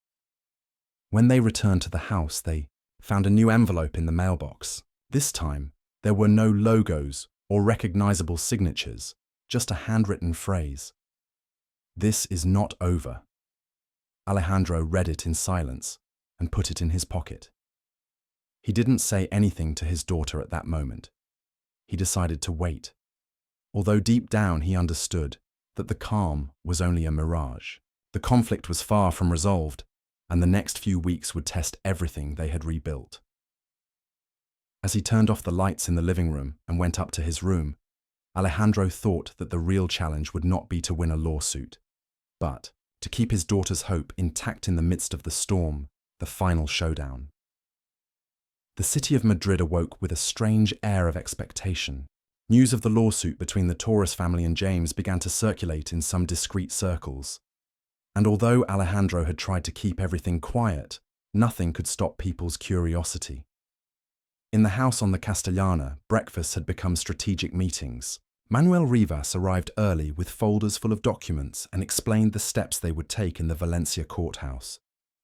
When they returned to the house, they found a new envelope in the mailbox. This time, there were no logos or recognizable signatures, just a handwritten phrase. "This is not over." Alejandro read it in silence and put it in his pocket. He didn't say anything to his daughter at that moment. He decided to wait, although deep down he understood that the calm was only a mirage. The conflict was far from resolved, and the next few weeks would test everything they had rebuilt. As he turned off the lights in the living room and went up to his room, Alejandro thought that the real challenge would not be to win a lawsuit, but to keep his daughter's hope intact in the midst of the storm, the final showdown. The city of Madrid awoke with a strange air of expectation. News of the lawsuit between the Torres family and James began to circulate in some discreet circles. And although Alejandro had tried to keep everything quiet, nothing could stop people's curiosity. In the house on the Castellana, breakfasts had become strategic meetings. Manuel Rivas arrived early with folders full of documents and explained the steps they would take in the Valencia courthouse.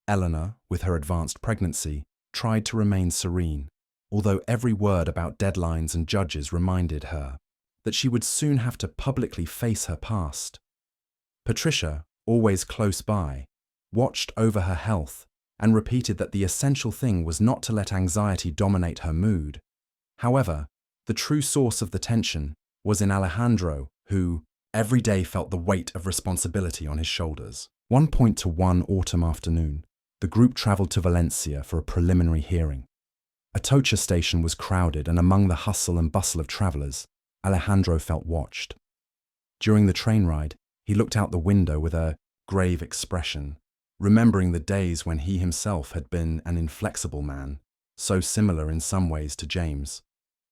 Eleanor, with her advanced pregnancy, tried to remain serene, although every word about deadlines and judges reminded her that she would soon have to publicly face her past. Patricia, always close by, watched over her health and repeated that the essential thing was not to let anxiety dominate her mood. However, the true source of the tension was in Alejandro, who every day felt the weight of responsibility on his shoulders. One autumn afternoon, the group travelled to Valencia for a preliminary hearing. Atocha station was crowded, and among the hustle and bustle of travellers, Alejandro felt watched. During the train ride, he looked out the window with a grave expression, remembering the days when he himself had been an inflexible man, so similar in some ways to James.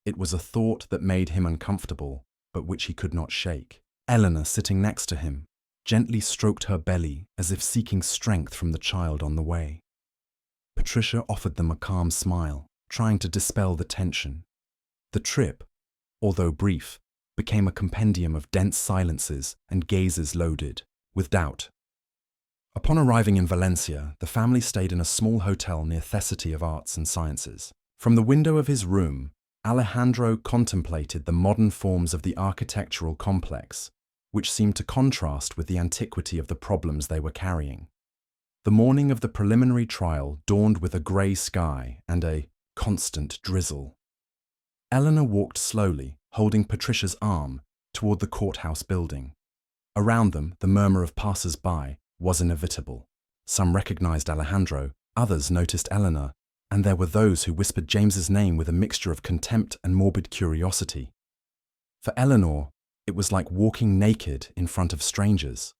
It was a thought that made him uncomfortable, but which he could not shake. Eleanor, sitting next to him, gently stroked her belly as if seeking strength from the child on the way. Patricia offered them a calm smile, trying to dispel the tension. The trip, although brief, became a compendium of dense silences and gazes loaded with doubt. Upon arriving in Valencia, the family stayed in a small hotel near the City of Arts and Sciences. From the window of his room, Alejandro contemplated the modern forms of the architectural complex, which seemed to contrast with the antiquity of the problems they were carrying. The morning of the preliminary trial dawned with a grey sky and a constant drizzle. Eleanor walked slowly, holding Patricia's arm, toward the courthouse building. Around them, the murmur of passers-by was inevitable. Some recognized Alejandro, others noticed Eleanor, and there were those who whispered James's name with a mixture of contempt and morbid curiosity. For Eleanor, it was like walking naked in front of strangers.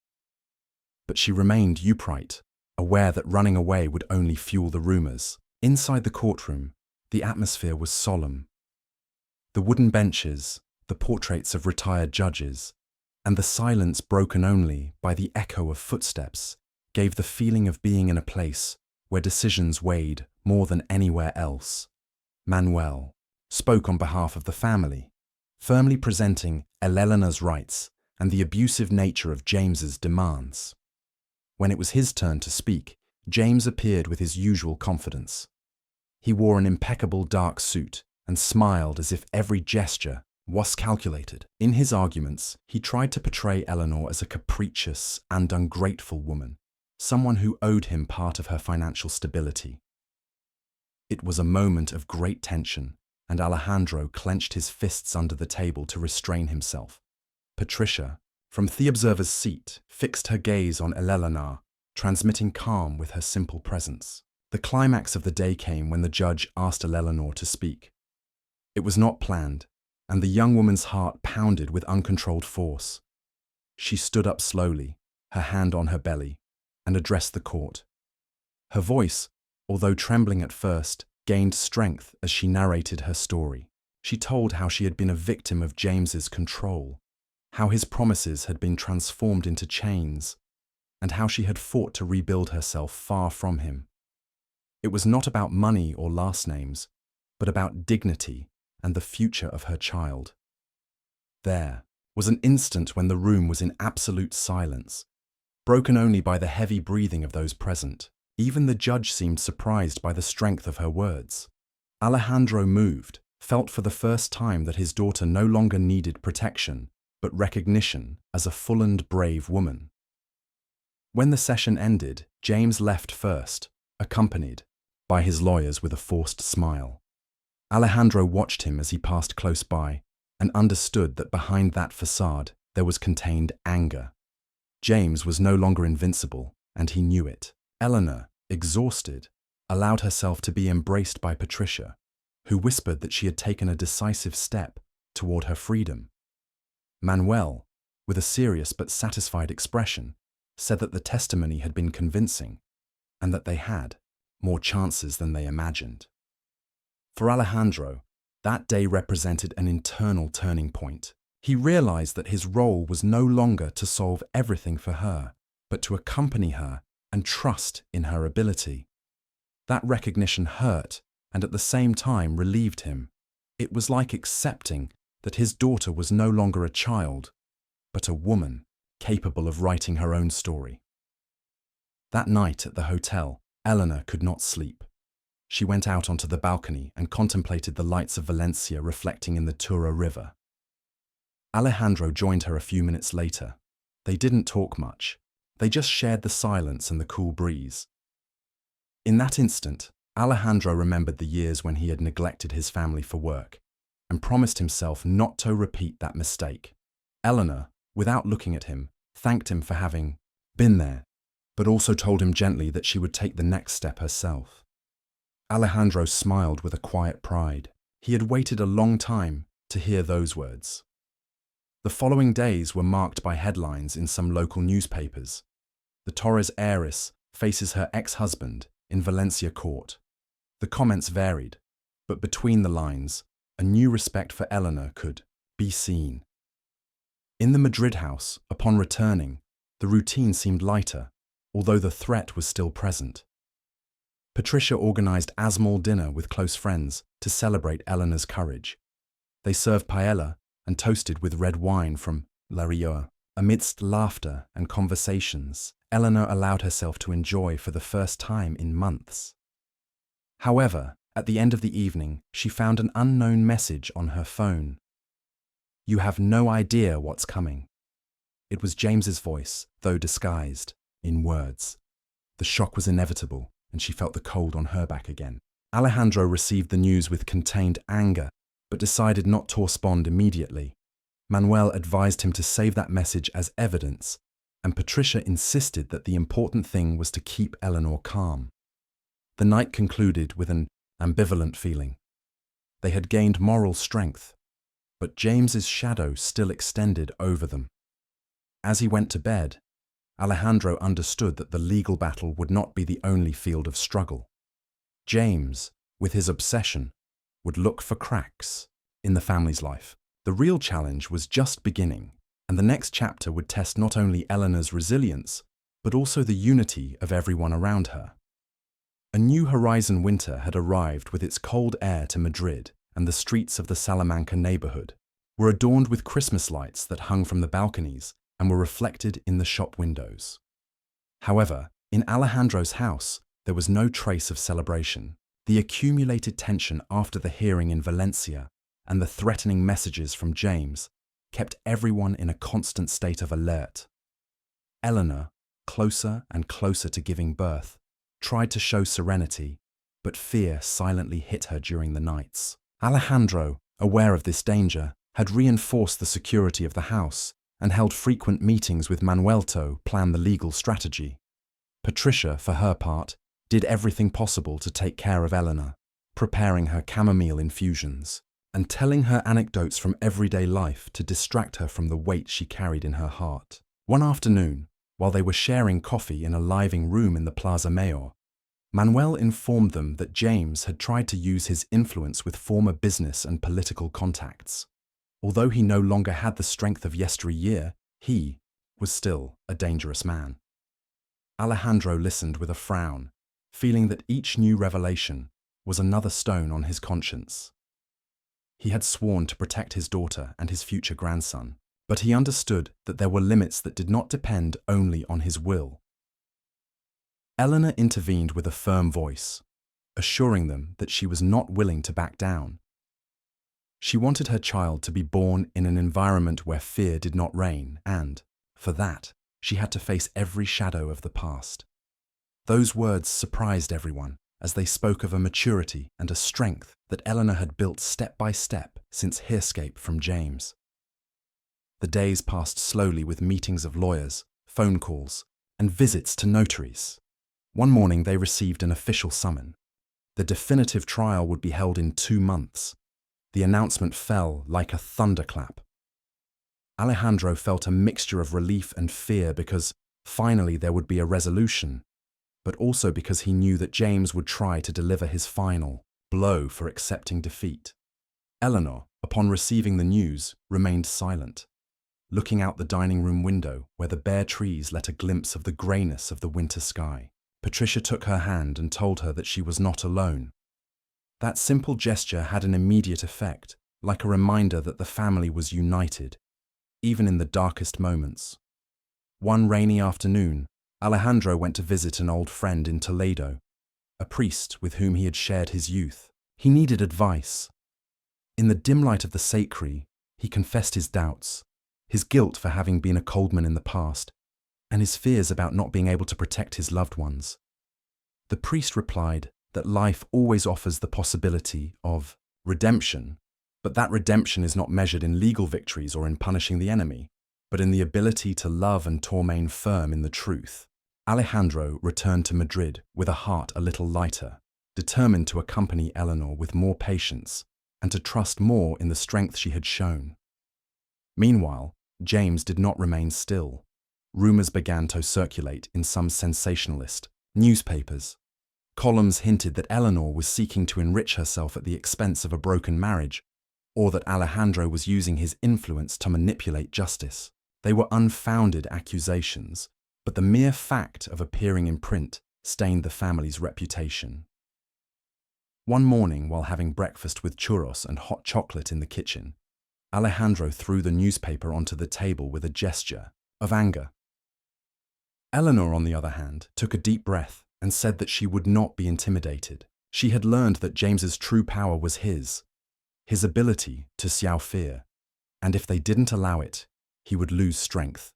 But she remained upright, aware that running away would only fuel the rumors. Inside the courtroom, the atmosphere was solemn. The wooden benches, the portraits of retired judges, and the silence broken only by the echo of footsteps gave the feeling of being in a place where decisions weighed more than anywhere else. Manuel spoke on behalf of the family, firmly presenting Eleanor's rights and the abusive nature of James's demands. When it was his turn to speak, James appeared with his usual confidence. He wore an impeccable dark suit and smiled as if every gesture was calculated. In his arguments, he tried to portray Eleanor as a capricious and ungrateful woman, someone who owed him part of her financial stability. It was a moment of great tension, and Alejandro clenched his fists under the table to restrain himself. Patricia, from the observer's seat, fixed her gaze on Eleanor, transmitting calm with her simple presence. The climax of the day came when the judge asked Eleanor to speak. It was not planned, and the young woman's heart pounded with uncontrolled force. She stood up slowly, her hand on her belly, and addressed the court. Her voice, although trembling at first, gained strength as she narrated her story. She told how she had been a victim of James's control, how his promises had been transformed into chains, and how she had fought to rebuild herself far from him. It was not about money or last names, but about dignity and the future of her child. There was an instant when the room was in absolute silence, broken only by the heavy breathing of those present. Even the judge seemed surprised by the strength of her words. Alejandro moved, felt for the first time that his daughter no longer needed protection, but recognition as a full and brave woman. When the session ended, James left first, accompanied by his lawyers with a forced smile. Alejandro watched him as he passed close by and understood that behind that facade there was contained anger. James was no longer invincible, and he knew it. Eleanor, exhausted, allowed herself to be embraced by Patricia, who whispered that she had taken a decisive step toward her freedom. Manuel, with a serious but satisfied expression, said that the testimony had been convincing and that they had more chances than they imagined. For Alejandro, that day represented an internal turning point. He realized that his role was no longer to solve everything for her, but to accompany her and trust in her ability. That recognition hurt and at the same time relieved him. It was like accepting that his daughter was no longer a child, but a woman capable of writing her own story. That night at the hotel, Eleanor could not sleep. She went out onto the balcony and contemplated the lights of Valencia reflecting in the Tura River. Alejandro joined her a few minutes later. They didn't talk much. They just shared the silence and the cool breeze. In that instant, Alejandro remembered the years when he had neglected his family for work and promised himself not to repeat that mistake. Eleanor, without looking at him, thanked him for having been there, but also told him gently that she would take the next step herself. Alejandro smiled with a quiet pride. He had waited a long time to hear those words. The following days were marked by headlines in some local newspapers. The Torres heiress faces her ex-husband in Valencia court. The comments varied, but between the lines, a new respect for Eleanor could be seen. In the Madrid house, upon returning, the routine seemed lighter, although the threat was still present. Patricia organized a small dinner with close friends to celebrate Eleanor's courage. They served paella and toasted with red wine from La Rioja. Amidst laughter and conversations, Eleanor allowed herself to enjoy for the first time in months. However, At the end of the evening, she found an unknown message on her phone. "You have no idea what's coming." It was James's voice, though disguised in words. The shock was inevitable, and she felt the cold on her back again. Alejandro received the news with contained anger, but decided not to respond immediately. Manuel advised him to save that message as evidence, and Patricia insisted that the important thing was to keep Eleanor calm. The night concluded with an ambivalent feeling. They had gained moral strength, but James's shadow still extended over them. As he went to bed, Alejandro understood that the legal battle would not be the only field of struggle. James, with his obsession, would look for cracks in the family's life. The real challenge was just beginning, and the next chapter would test not only Eleanor's resilience, but also the unity of everyone around her. A new horizon winter had arrived with its cold air to Madrid, and the streets of the Salamanca neighborhood were adorned with Christmas lights that hung from the balconies and were reflected in the shop windows. However, in Alejandro's house, there was no trace of celebration. The accumulated tension after the hearing in Valencia and the threatening messages from James kept everyone in a constant state of alert. Eleanor, closer and closer to giving birth, tried to show serenity, but fear silently hit her during the nights. Alejandro, aware of this danger, had reinforced the security of the house and held frequent meetings with Manuel to plan the legal strategy. Patricia, for her part, did everything possible to take care of Eleanor, preparing her chamomile infusions and telling her anecdotes from everyday life to distract her from the weight she carried in her heart. One afternoon, while they were sharing coffee in a living room in the Plaza Mayor, Manuel informed them that James had tried to use his influence with former business and political contacts. Although he no longer had the strength of yesteryear, he was still a dangerous man. Alejandro listened with a frown, feeling that each new revelation was another stone on his conscience. He had sworn to protect his daughter and his future grandson, but he understood that there were limits that did not depend only on his will. Eleanor intervened with a firm voice, assuring them that she was not willing to back down. She wanted her child to be born in an environment where fear did not reign, and, for that, she had to face every shadow of the past. Those words surprised everyone, as they spoke of a maturity and a strength that Eleanor had built step by step since her escape from James. The days passed slowly with meetings of lawyers, phone calls, and visits to notaries. One morning they received an official summons. The definitive trial would be held in 2 months. The announcement fell like a thunderclap. Alejandro felt a mixture of relief and fear because finally there would be a resolution, but also because he knew that James would try to deliver his final blow for accepting defeat. Eleanor, upon receiving the news, remained silent, looking out the dining room window where the bare trees let a glimpse of the greyness of the winter sky. Patricia took her hand and told her that she was not alone. That simple gesture had an immediate effect, like a reminder that the family was united, even in the darkest moments. One rainy afternoon, Alejandro went to visit an old friend in Toledo, a priest with whom he had shared his youth. He needed advice. In the dim light of the sacristy, he confessed his doubts, his guilt for having been a coldman in the past, and his fears about not being able to protect his loved ones. The priest replied that life always offers the possibility of redemption, but that redemption is not measured in legal victories or in punishing the enemy, but in the ability to love and to remain firm in the truth. Alejandro returned to Madrid with a heart a little lighter, determined to accompany Eleanor with more patience and to trust more in the strength she had shown. Meanwhile, James did not remain still. Rumors began to circulate in some sensationalist newspapers. Columns hinted that Eleanor was seeking to enrich herself at the expense of a broken marriage, or that Alejandro was using his influence to manipulate justice. They were unfounded accusations, but the mere fact of appearing in print stained the family's reputation. One morning, while having breakfast with churros and hot chocolate in the kitchen, Alejandro threw the newspaper onto the table with a gesture of anger. Eleanor, on the other hand, took a deep breath and said that she would not be intimidated. She had learned that James's true power was his ability to xiao fear, and if they didn't allow it, he would lose strength.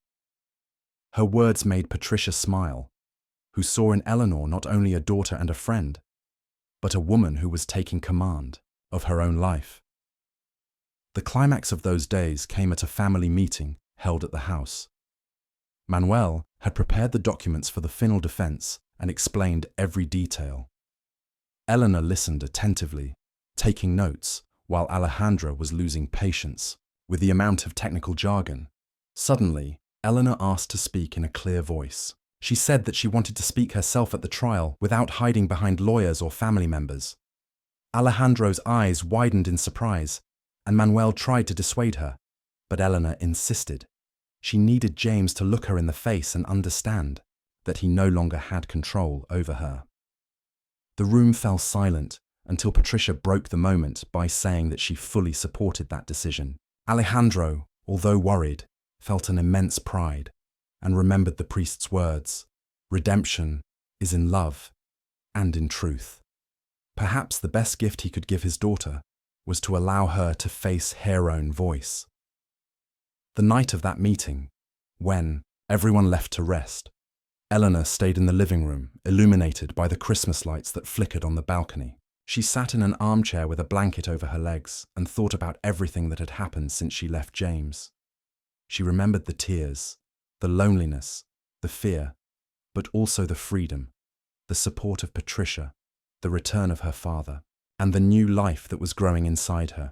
Her words made Patricia smile, who saw in Eleanor not only a daughter and a friend, but a woman who was taking command of her own life. The climax of those days came at a family meeting held at the house. Manuel had prepared the documents for the final defense and explained every detail. Eleanor listened attentively, taking notes, while Alejandra was losing patience with the amount of technical jargon. Suddenly, Eleanor asked to speak in a clear voice. She said that she wanted to speak herself at the trial without hiding behind lawyers or family members. Alejandro's eyes widened in surprise, and Manuel tried to dissuade her, but Eleanor insisted. She needed James to look her in the face and understand that he no longer had control over her. The room fell silent until Patricia broke the moment by saying that she fully supported that decision. Alejandro, although worried, felt an immense pride and remembered the priest's words, "Redemption is in love and in truth." Perhaps the best gift he could give his daughter was to allow her to face her own voice. The night of that meeting, when everyone left to rest, Eleanor stayed in the living room, illuminated by the Christmas lights that flickered on the balcony. She sat in an armchair with a blanket over her legs and thought about everything that had happened since she left James. She remembered the tears, the loneliness, the fear, but also the freedom, the support of Patricia, the return of her father, and the new life that was growing inside her.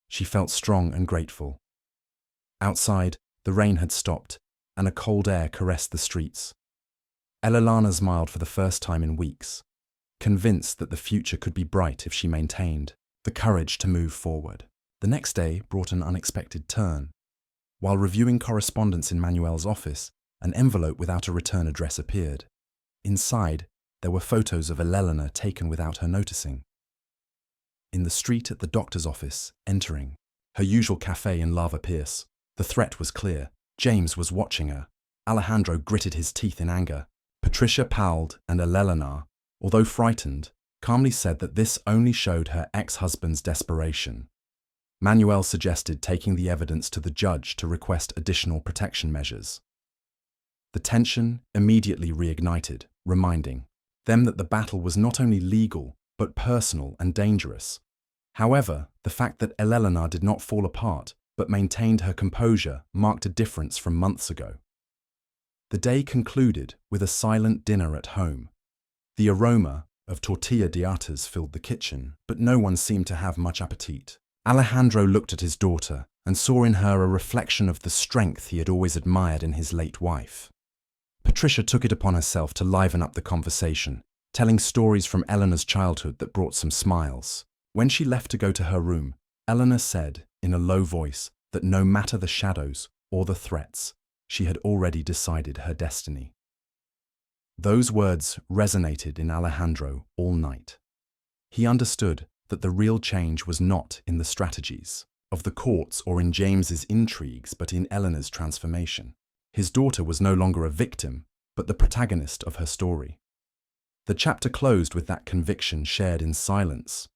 She felt strong and grateful. Outside, the rain had stopped, and a cold air caressed the streets. Elilana smiled for the first time in weeks, convinced that the future could be bright if she maintained the courage to move forward. The next day brought an unexpected turn. While reviewing correspondence in Manuel's office, an envelope without a return address appeared. Inside, there were photos of Elena taken without her noticing. In the street at the doctor's office, entering her usual cafe in Lava Pierce, the threat was clear. James was watching her. Alejandro gritted his teeth in anger. Patricia palled, and Elena, although frightened, calmly said that this only showed her ex-husband's desperation. Manuel suggested taking the evidence to the judge to request additional protection measures. The tension immediately reignited, reminding them that the battle was not only legal, but personal and dangerous. However, the fact that Elena did not fall apart, but maintained her composure, marked a difference from months ago. The day concluded with a silent dinner at home. The aroma of tortilla de atas filled the kitchen, but no one seemed to have much appetite. Alejandro looked at his daughter and saw in her a reflection of the strength he had always admired in his late wife. Patricia took it upon herself to liven up the conversation, telling stories from Eleanor's childhood that brought some smiles. When she left to go to her room, Eleanor said, in a low voice, that no matter the shadows or the threats, she had already decided her destiny. Those words resonated in Alejandro all night. He understood that the real change was not in the strategies of the courts or in James's intrigues, but in Eleanor's transformation. His daughter was no longer a victim, but the protagonist of her story. The chapter closed with that conviction shared in silence.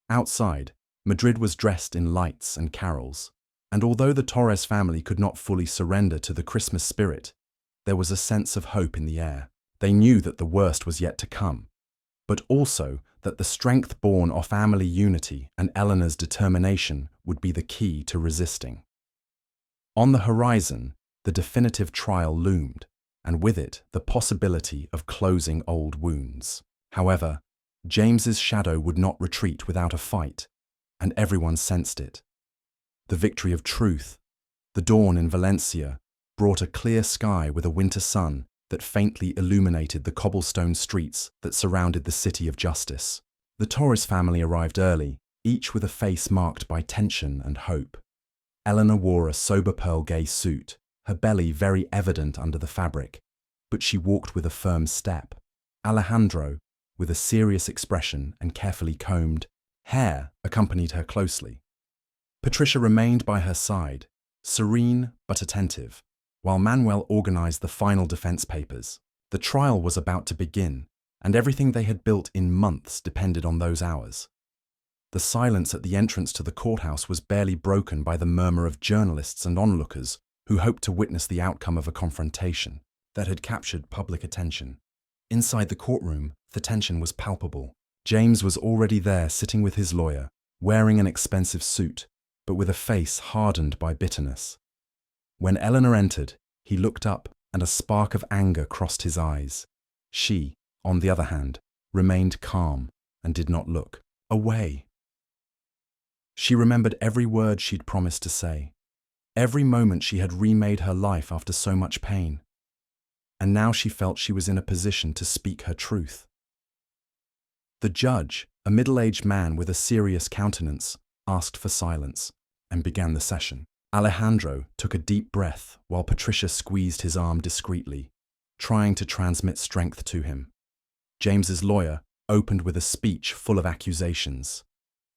Outside, Madrid was dressed in lights and carols, and although the Torres family could not fully surrender to the Christmas spirit, there was a sense of hope in the air. They knew that the worst was yet to come, but also that the strength born of family unity and Eleanor's determination would be the key to resisting. On the horizon, the definitive trial loomed, and with it the possibility of closing old wounds. However, James's shadow would not retreat without a fight, and everyone sensed it. The victory of truth, the dawn in Valencia, brought a clear sky with a winter sun that faintly illuminated the cobblestone streets that surrounded the city of justice. The Torres family arrived early, each with a face marked by tension and hope. Eleanor wore a sober pearl gay suit, her belly very evident under the fabric, but she walked with a firm step. Alejandro, with a serious expression and carefully combed hair, accompanied her closely. Patricia remained by her side, serene but attentive, while Manuel organized the final defense papers. The trial was about to begin, and everything they had built in months depended on those hours. The silence at the entrance to the courthouse was barely broken by the murmur of journalists and onlookers who hoped to witness the outcome of a confrontation that had captured public attention. Inside the courtroom, the tension was palpable. James was already there sitting with his lawyer, wearing an expensive suit, but with a face hardened by bitterness. When Eleanor entered, he looked up and a spark of anger crossed his eyes. She, on the other hand, remained calm and did not look away. She remembered every word she'd promised to say, every moment she had remade her life after so much pain. And now she felt she was in a position to speak her truth. The judge, a middle-aged man with a serious countenance, asked for silence and began the session. Alejandro took a deep breath while Patricia squeezed his arm discreetly, trying to transmit strength to him. James's lawyer opened with a speech full of accusations.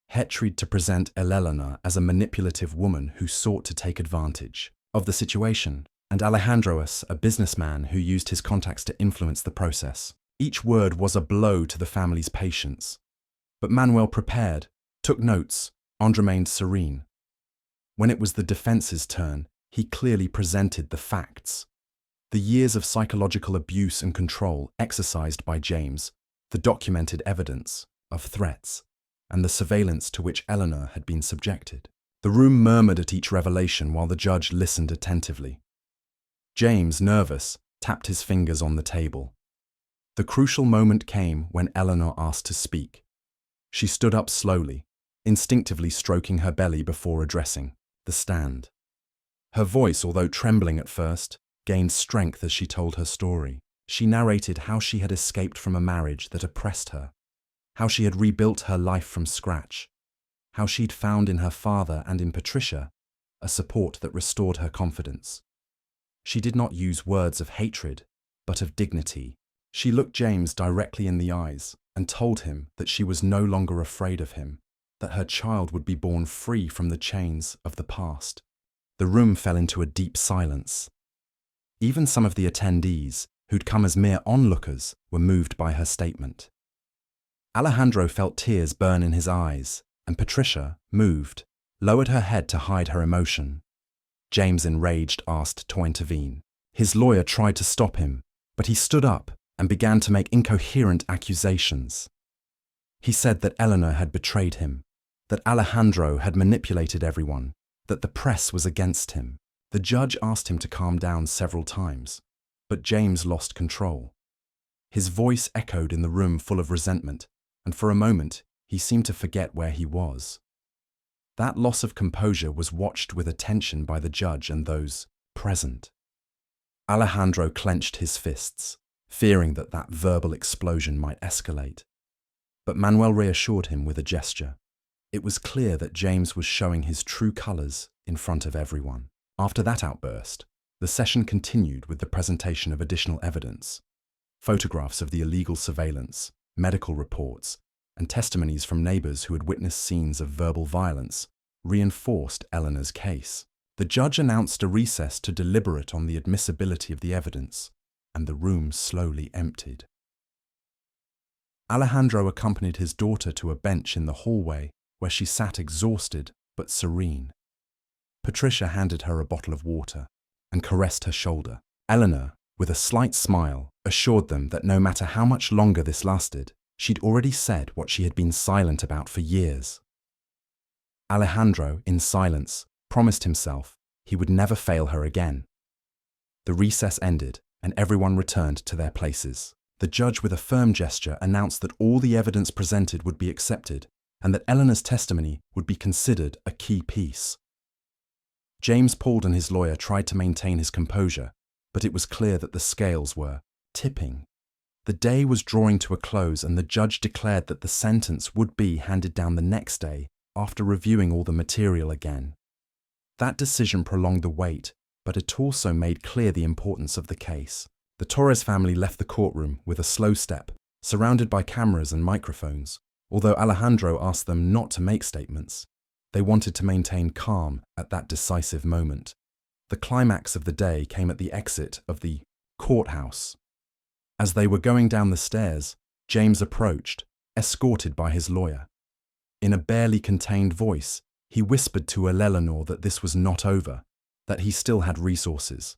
He tried to present Eleanor as a manipulative woman who sought to take advantage of the situation, and Alejandro as a businessman who used his contacts to influence the process. Each word was a blow to the family's patience. But Manuel prepared, took notes, and remained serene. When it was the defense's turn, he clearly presented the facts. The years of psychological abuse and control exercised by James, the documented evidence of threats, and the surveillance to which Eleanor had been subjected. The room murmured at each revelation while the judge listened attentively. James, nervous, tapped his fingers on the table. The crucial moment came when Eleanor asked to speak. She stood up slowly, instinctively stroking her belly before addressing the stand. Her voice, although trembling at first, gained strength as she told her story. She narrated how she had escaped from a marriage that oppressed her, how she had rebuilt her life from scratch, how she'd found in her father and in Patricia a support that restored her confidence. She did not use words of hatred, but of dignity. She looked James directly in the eyes and told him that she was no longer afraid of him, that her child would be born free from the chains of the past. The room fell into a deep silence. Even some of the attendees, who'd come as mere onlookers, were moved by her statement. Alejandro felt tears burn in his eyes, and Patricia, moved, lowered her head to hide her emotion. James, enraged, asked to intervene. His lawyer tried to stop him, but he stood up and began to make incoherent accusations. He said that Eleanor had betrayed him, that Alejandro had manipulated everyone, that the press was against him. The judge asked him to calm down several times, but James lost control. His voice echoed in the room full of resentment, and for a moment he seemed to forget where he was. That loss of composure was watched with attention by the judge and those present. Alejandro clenched his fists, fearing that verbal explosion might escalate. But Manuel reassured him with a gesture. It was clear that James was showing his true colors in front of everyone. After that outburst, the session continued with the presentation of additional evidence. Photographs of the illegal surveillance, medical reports, and testimonies from neighbors who had witnessed scenes of verbal violence reinforced Eleanor's case. The judge announced a recess to deliberate on the admissibility of the evidence, and the room slowly emptied. Alejandro accompanied his daughter to a bench in the hallway where she sat exhausted but serene. Patricia handed her a bottle of water and caressed her shoulder. Eleanor, with a slight smile, assured them that no matter how much longer this lasted, she'd already said what she had been silent about for years. Alejandro, in silence, promised himself he would never fail her again. The recess ended, and everyone returned to their places. The judge, with a firm gesture, announced that all the evidence presented would be accepted, and that Eleanor's testimony would be considered a key piece. James Paul and his lawyer tried to maintain his composure, but it was clear that the scales were tipping. The day was drawing to a close, and the judge declared that the sentence would be handed down the next day after reviewing all the material again. That decision prolonged the wait, but it also made clear the importance of the case. The Torres family left the courtroom with a slow step, surrounded by cameras and microphones. Although Alejandro asked them not to make statements, they wanted to maintain calm at that decisive moment. The climax of the day came at the exit of the courthouse. As they were going down the stairs, James approached, escorted by his lawyer. In a barely contained voice, he whispered to Eleanor that this was not over, that he still had resources.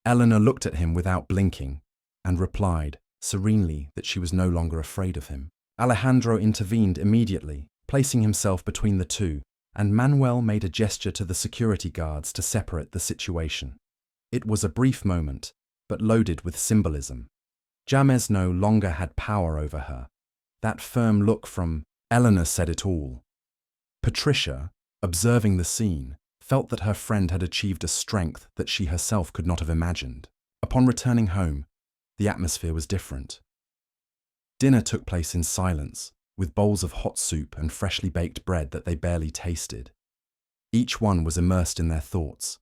Eleanor looked at him without blinking and replied serenely that she was no longer afraid of him. Alejandro intervened immediately, placing himself between the two, and Manuel made a gesture to the security guards to separate the situation. It was a brief moment, but loaded with symbolism. James no longer had power over her. That firm look from Eleanor said it all. Patricia, observing the scene, felt that her friend had achieved a strength that she herself could not have imagined. Upon returning home, the atmosphere was different. Dinner took place in silence, with bowls of hot soup and freshly baked bread that they barely tasted. Each one was immersed in their thoughts.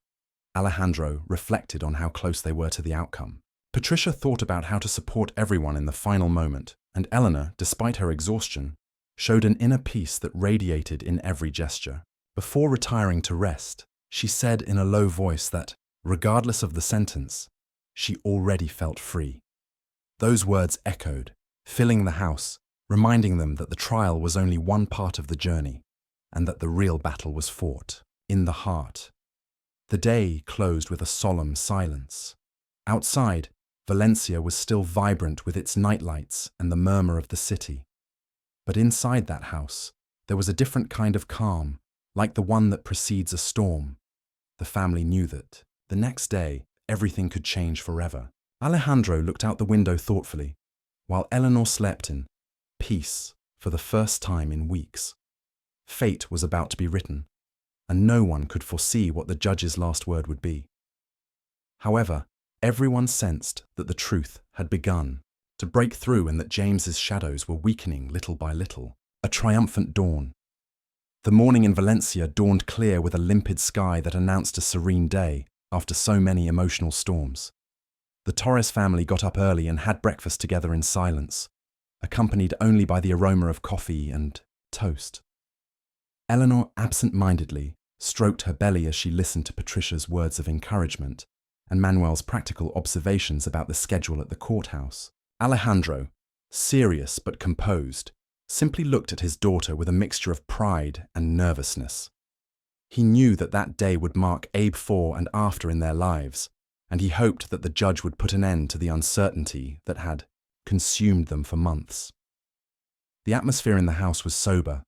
Alejandro reflected on how close they were to the outcome. Patricia thought about how to support everyone in the final moment, and Eleanor, despite her exhaustion, showed an inner peace that radiated in every gesture. Before retiring to rest, she said in a low voice that, regardless of the sentence, she already felt free. Those words echoed, filling the house, reminding them that the trial was only one part of the journey, and that the real battle was fought in the heart. The day closed with a solemn silence. Outside, Valencia was still vibrant with its nightlights and the murmur of the city. But inside that house, there was a different kind of calm, like the one that precedes a storm. The family knew that, the next day, everything could change forever. Alejandro looked out the window thoughtfully, while Eleanor slept in peace for the first time in weeks. Fate was about to be written, and no one could foresee what the judge's last word would be. However, everyone sensed that the truth had begun to break through and that James's shadows were weakening little by little. A triumphant dawn. The morning in Valencia dawned clear with a limpid sky that announced a serene day after so many emotional storms. The Torres family got up early and had breakfast together in silence, accompanied only by the aroma of coffee and toast. Eleanor absent-mindedly stroked her belly as she listened to Patricia's words of encouragement and Manuel's practical observations about the schedule at the courthouse. Alejandro, serious but composed, simply looked at his daughter with a mixture of pride and nervousness. He knew that that day would mark a before and after in their lives, and he hoped that the judge would put an end to the uncertainty that had consumed them for months. The atmosphere in the house was sober,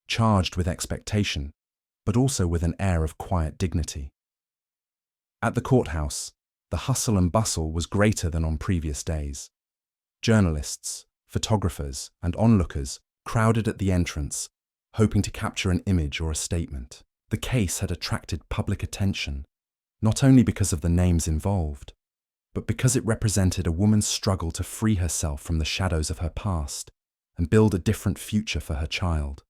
charged with expectation, but also with an air of quiet dignity. At the courthouse, the hustle and bustle was greater than on previous days. Journalists, photographers, and onlookers crowded at the entrance, hoping to capture an image or a statement. The case had attracted public attention, not only because of the names involved, but because it represented a woman's struggle to free herself from the shadows of her past and build a different future for her child.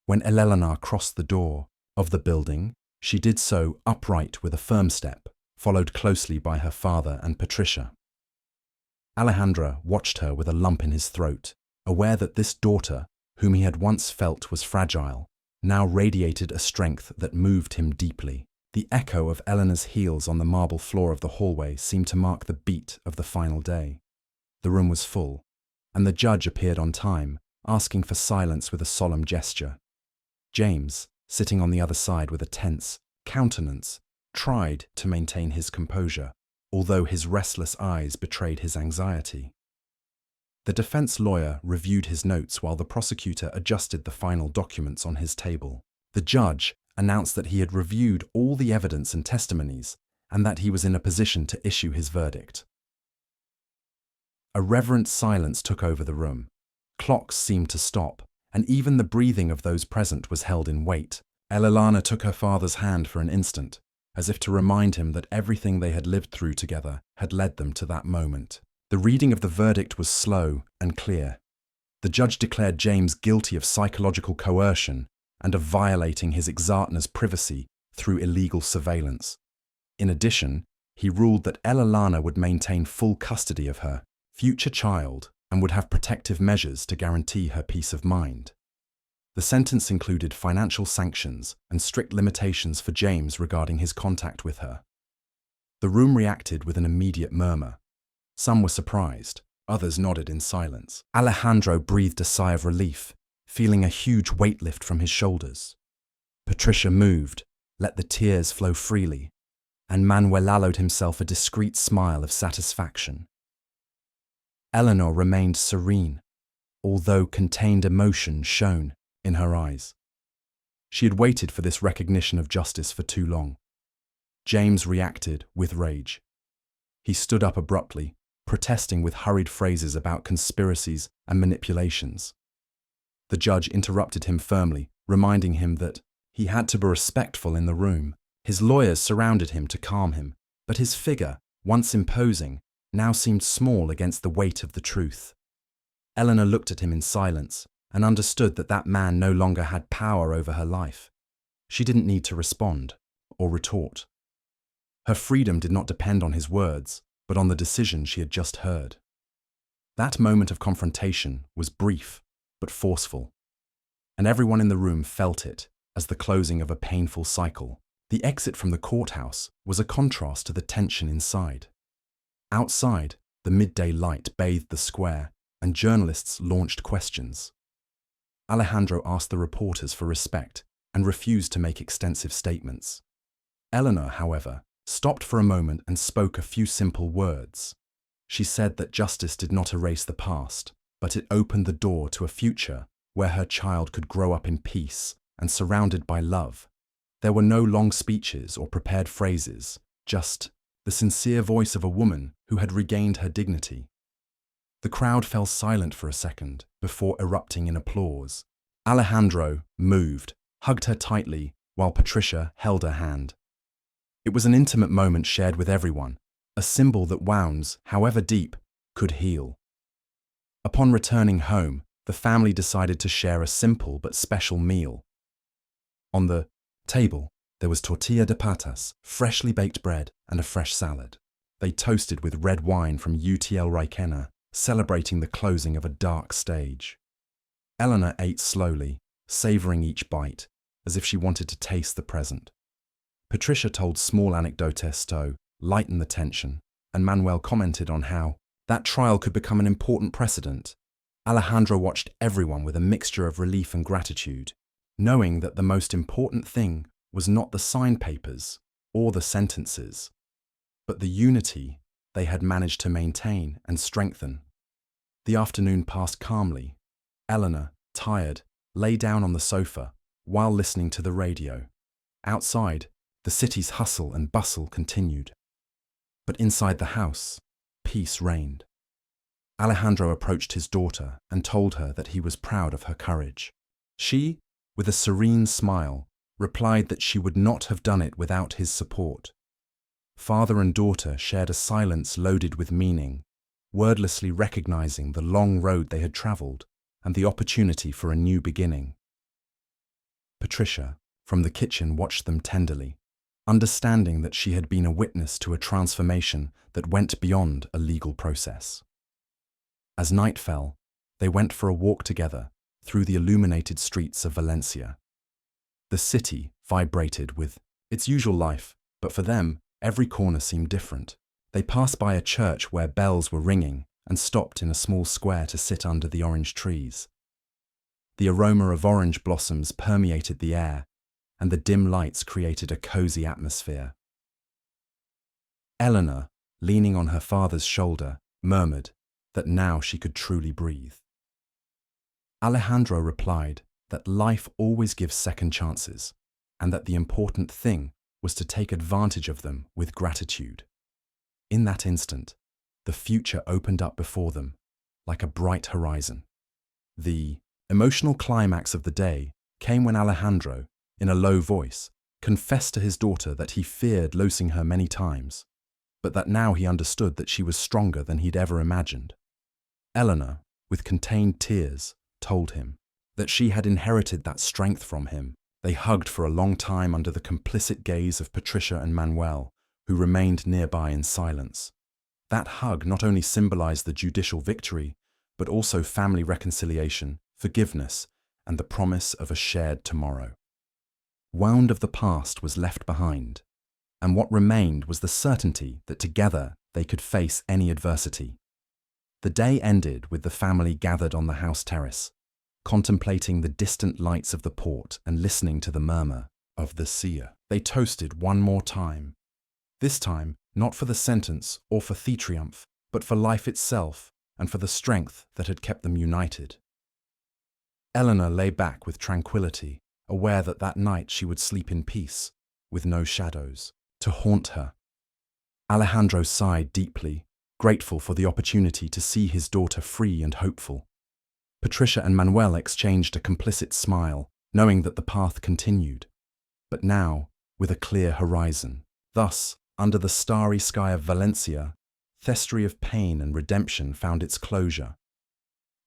When Eleanor crossed the door of the building, she did so upright with a firm step, followed closely by her father and Patricia. Alejandro watched her with a lump in his throat, aware that this daughter, whom he had once felt was fragile, now radiated a strength that moved him deeply. The echo of Eleanor's heels on the marble floor of the hallway seemed to mark the beat of the final day. The room was full, and the judge appeared on time, asking for silence with a solemn gesture. James, sitting on the other side with a tense countenance, tried to maintain his composure, although his restless eyes betrayed his anxiety. The defense lawyer reviewed his notes while the prosecutor adjusted the final documents on his table. The judge announced that he had reviewed all the evidence and testimonies and that he was in a position to issue his verdict. A reverent silence took over the room. Clocks seemed to stop, and even the breathing of those present was held in wait. Elelana took her father's hand for an instant, as if to remind him that everything they had lived through together had led them to that moment. The reading of the verdict was slow and clear. The judge declared James guilty of psychological coercion and of violating his ex-partner's privacy through illegal surveillance. In addition, he ruled that Elelana would maintain full custody of her future child and would have protective measures to guarantee her peace of mind. The sentence included financial sanctions and strict limitations for James regarding his contact with her. The room reacted with an immediate murmur. Some were surprised, Others nodded in silence. Alejandro breathed a sigh of relief, feeling a huge weight lift from his shoulders. Patricia moved, let the tears flow freely, and Manuel allowed himself a discreet smile of satisfaction. Eleanor remained serene, although contained emotion shone in her eyes. She had waited for this recognition of justice for too long. James reacted with rage. He stood up abruptly, protesting with hurried phrases about conspiracies and manipulations. The judge interrupted him firmly, reminding him that he had to be respectful in the room. His lawyers surrounded him to calm him, but his figure, once imposing, now seemed small against the weight of the truth. Eleanor looked at him in silence and understood that that man no longer had power over her life. She didn't need to respond or retort. Her freedom did not depend on his words, but on the decision she had just heard. That moment of confrontation was brief but forceful, and everyone in the room felt it as the closing of a painful cycle. The exit from the courthouse was a contrast to the tension inside. Outside, the midday light bathed the square, and journalists launched questions. Alejandro asked the reporters for respect and refused to make extensive statements. Eleanor, however, stopped for a moment and spoke a few simple words. She said that justice did not erase the past, but it opened the door to a future where her child could grow up in peace and surrounded by love. There were no long speeches or prepared phrases, just the sincere voice of a woman who had regained her dignity. The crowd fell silent for a second before erupting in applause. Alejandro, moved, hugged her tightly while Patricia held her hand. It was an intimate moment shared with everyone, a symbol that wounds, however deep, could heal. Upon returning home, the family decided to share a simple but special meal. On the table, there was tortilla de patas, freshly baked bread, and a fresh salad. They toasted with red wine from UTL Requena, celebrating the closing of a dark stage. Eleanor ate slowly, savoring each bite, as if she wanted to taste the present. Patricia told small anecdotes to lighten the tension, and Manuel commented on how that trial could become an important precedent. Alejandro watched everyone with a mixture of relief and gratitude, knowing that the most important thing was not the sign papers or the sentences, but the unity they had managed to maintain and strengthen. The afternoon passed calmly. Eleanor, tired, lay down on the sofa while listening to the radio. Outside, the city's hustle and bustle continued. But inside the house, peace reigned. Alejandro approached his daughter and told her that he was proud of her courage. She, with a serene smile, replied that she would not have done it without his support. Father and daughter shared a silence loaded with meaning, wordlessly recognizing the long road they had traveled and the opportunity for a new beginning. Patricia, from the kitchen, watched them tenderly, understanding that she had been a witness to a transformation that went beyond a legal process. As night fell, they went for a walk together through the illuminated streets of Valencia. The city vibrated with its usual life, but for them, every corner seemed different. They passed by a church where bells were ringing and stopped in a small square to sit under the orange trees. The aroma of orange blossoms permeated the air, and the dim lights created a cozy atmosphere. Eleanor, leaning on her father's shoulder, murmured that now she could truly breathe. Alejandro replied that life always gives second chances, and that the important thing was to take advantage of them with gratitude. In that instant, the future opened up before them, like a bright horizon. The emotional climax of the day came when Alejandro, in a low voice, confessed to his daughter that he feared losing her many times, but that now he understood that she was stronger than he'd ever imagined. Eleanor, with contained tears, told him that she had inherited that strength from him. They hugged for a long time under the complicit gaze of Patricia and Manuel, who remained nearby in silence. That hug not only symbolized the judicial victory, but also family reconciliation, forgiveness, and the promise of a shared tomorrow. Wound of the past was left behind, and what remained was the certainty that together they could face any adversity. The day ended with the family gathered on the house terrace, contemplating the distant lights of the port and listening to the murmur of the sea. They toasted one more time. This time, not for the sentence or for the triumph, but for life itself and for the strength that had kept them united. Eleanor lay back with tranquility, aware that that night she would sleep in peace, with no shadows to haunt her. Alejandro sighed deeply, grateful for the opportunity to see his daughter free and hopeful. Patricia and Manuel exchanged a complicit smile, knowing that the path continued, but now with a clear horizon. Thus, under the starry sky of Valencia, the story of pain and redemption found its closure.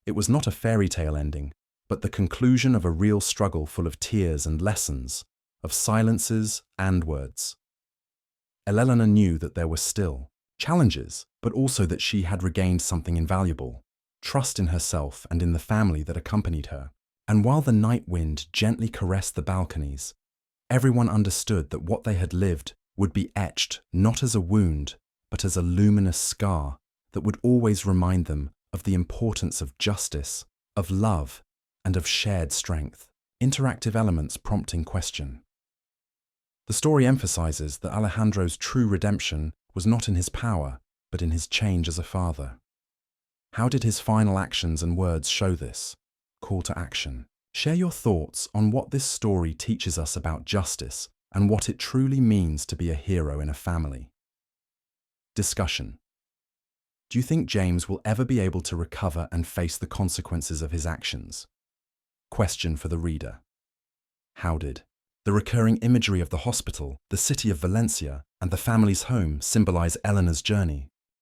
It was not a fairy tale ending, but the conclusion of a real struggle full of tears and lessons, of silences and words. Eleanor knew that there were still challenges, but also that she had regained something invaluable, trust in herself and in the family that accompanied her. And while the night wind gently caressed the balconies, everyone understood that what they had lived would be etched not as a wound, but as a luminous scar that would always remind them of the importance of justice, of love, and of shared strength. Interactive elements prompting question. The story emphasizes that Alejandro's true redemption was not in his power, but in his change as a father. How did his final actions and words show this? Call to action. Share your thoughts on what this story teaches us about justice and what it truly means to be a hero in a family. Discussion. Do you think James will ever be able to recover and face the consequences of his actions? Question for the reader. How did the recurring imagery of the hospital, the city of Valencia, and the family's home symbolize Eleanor's journey?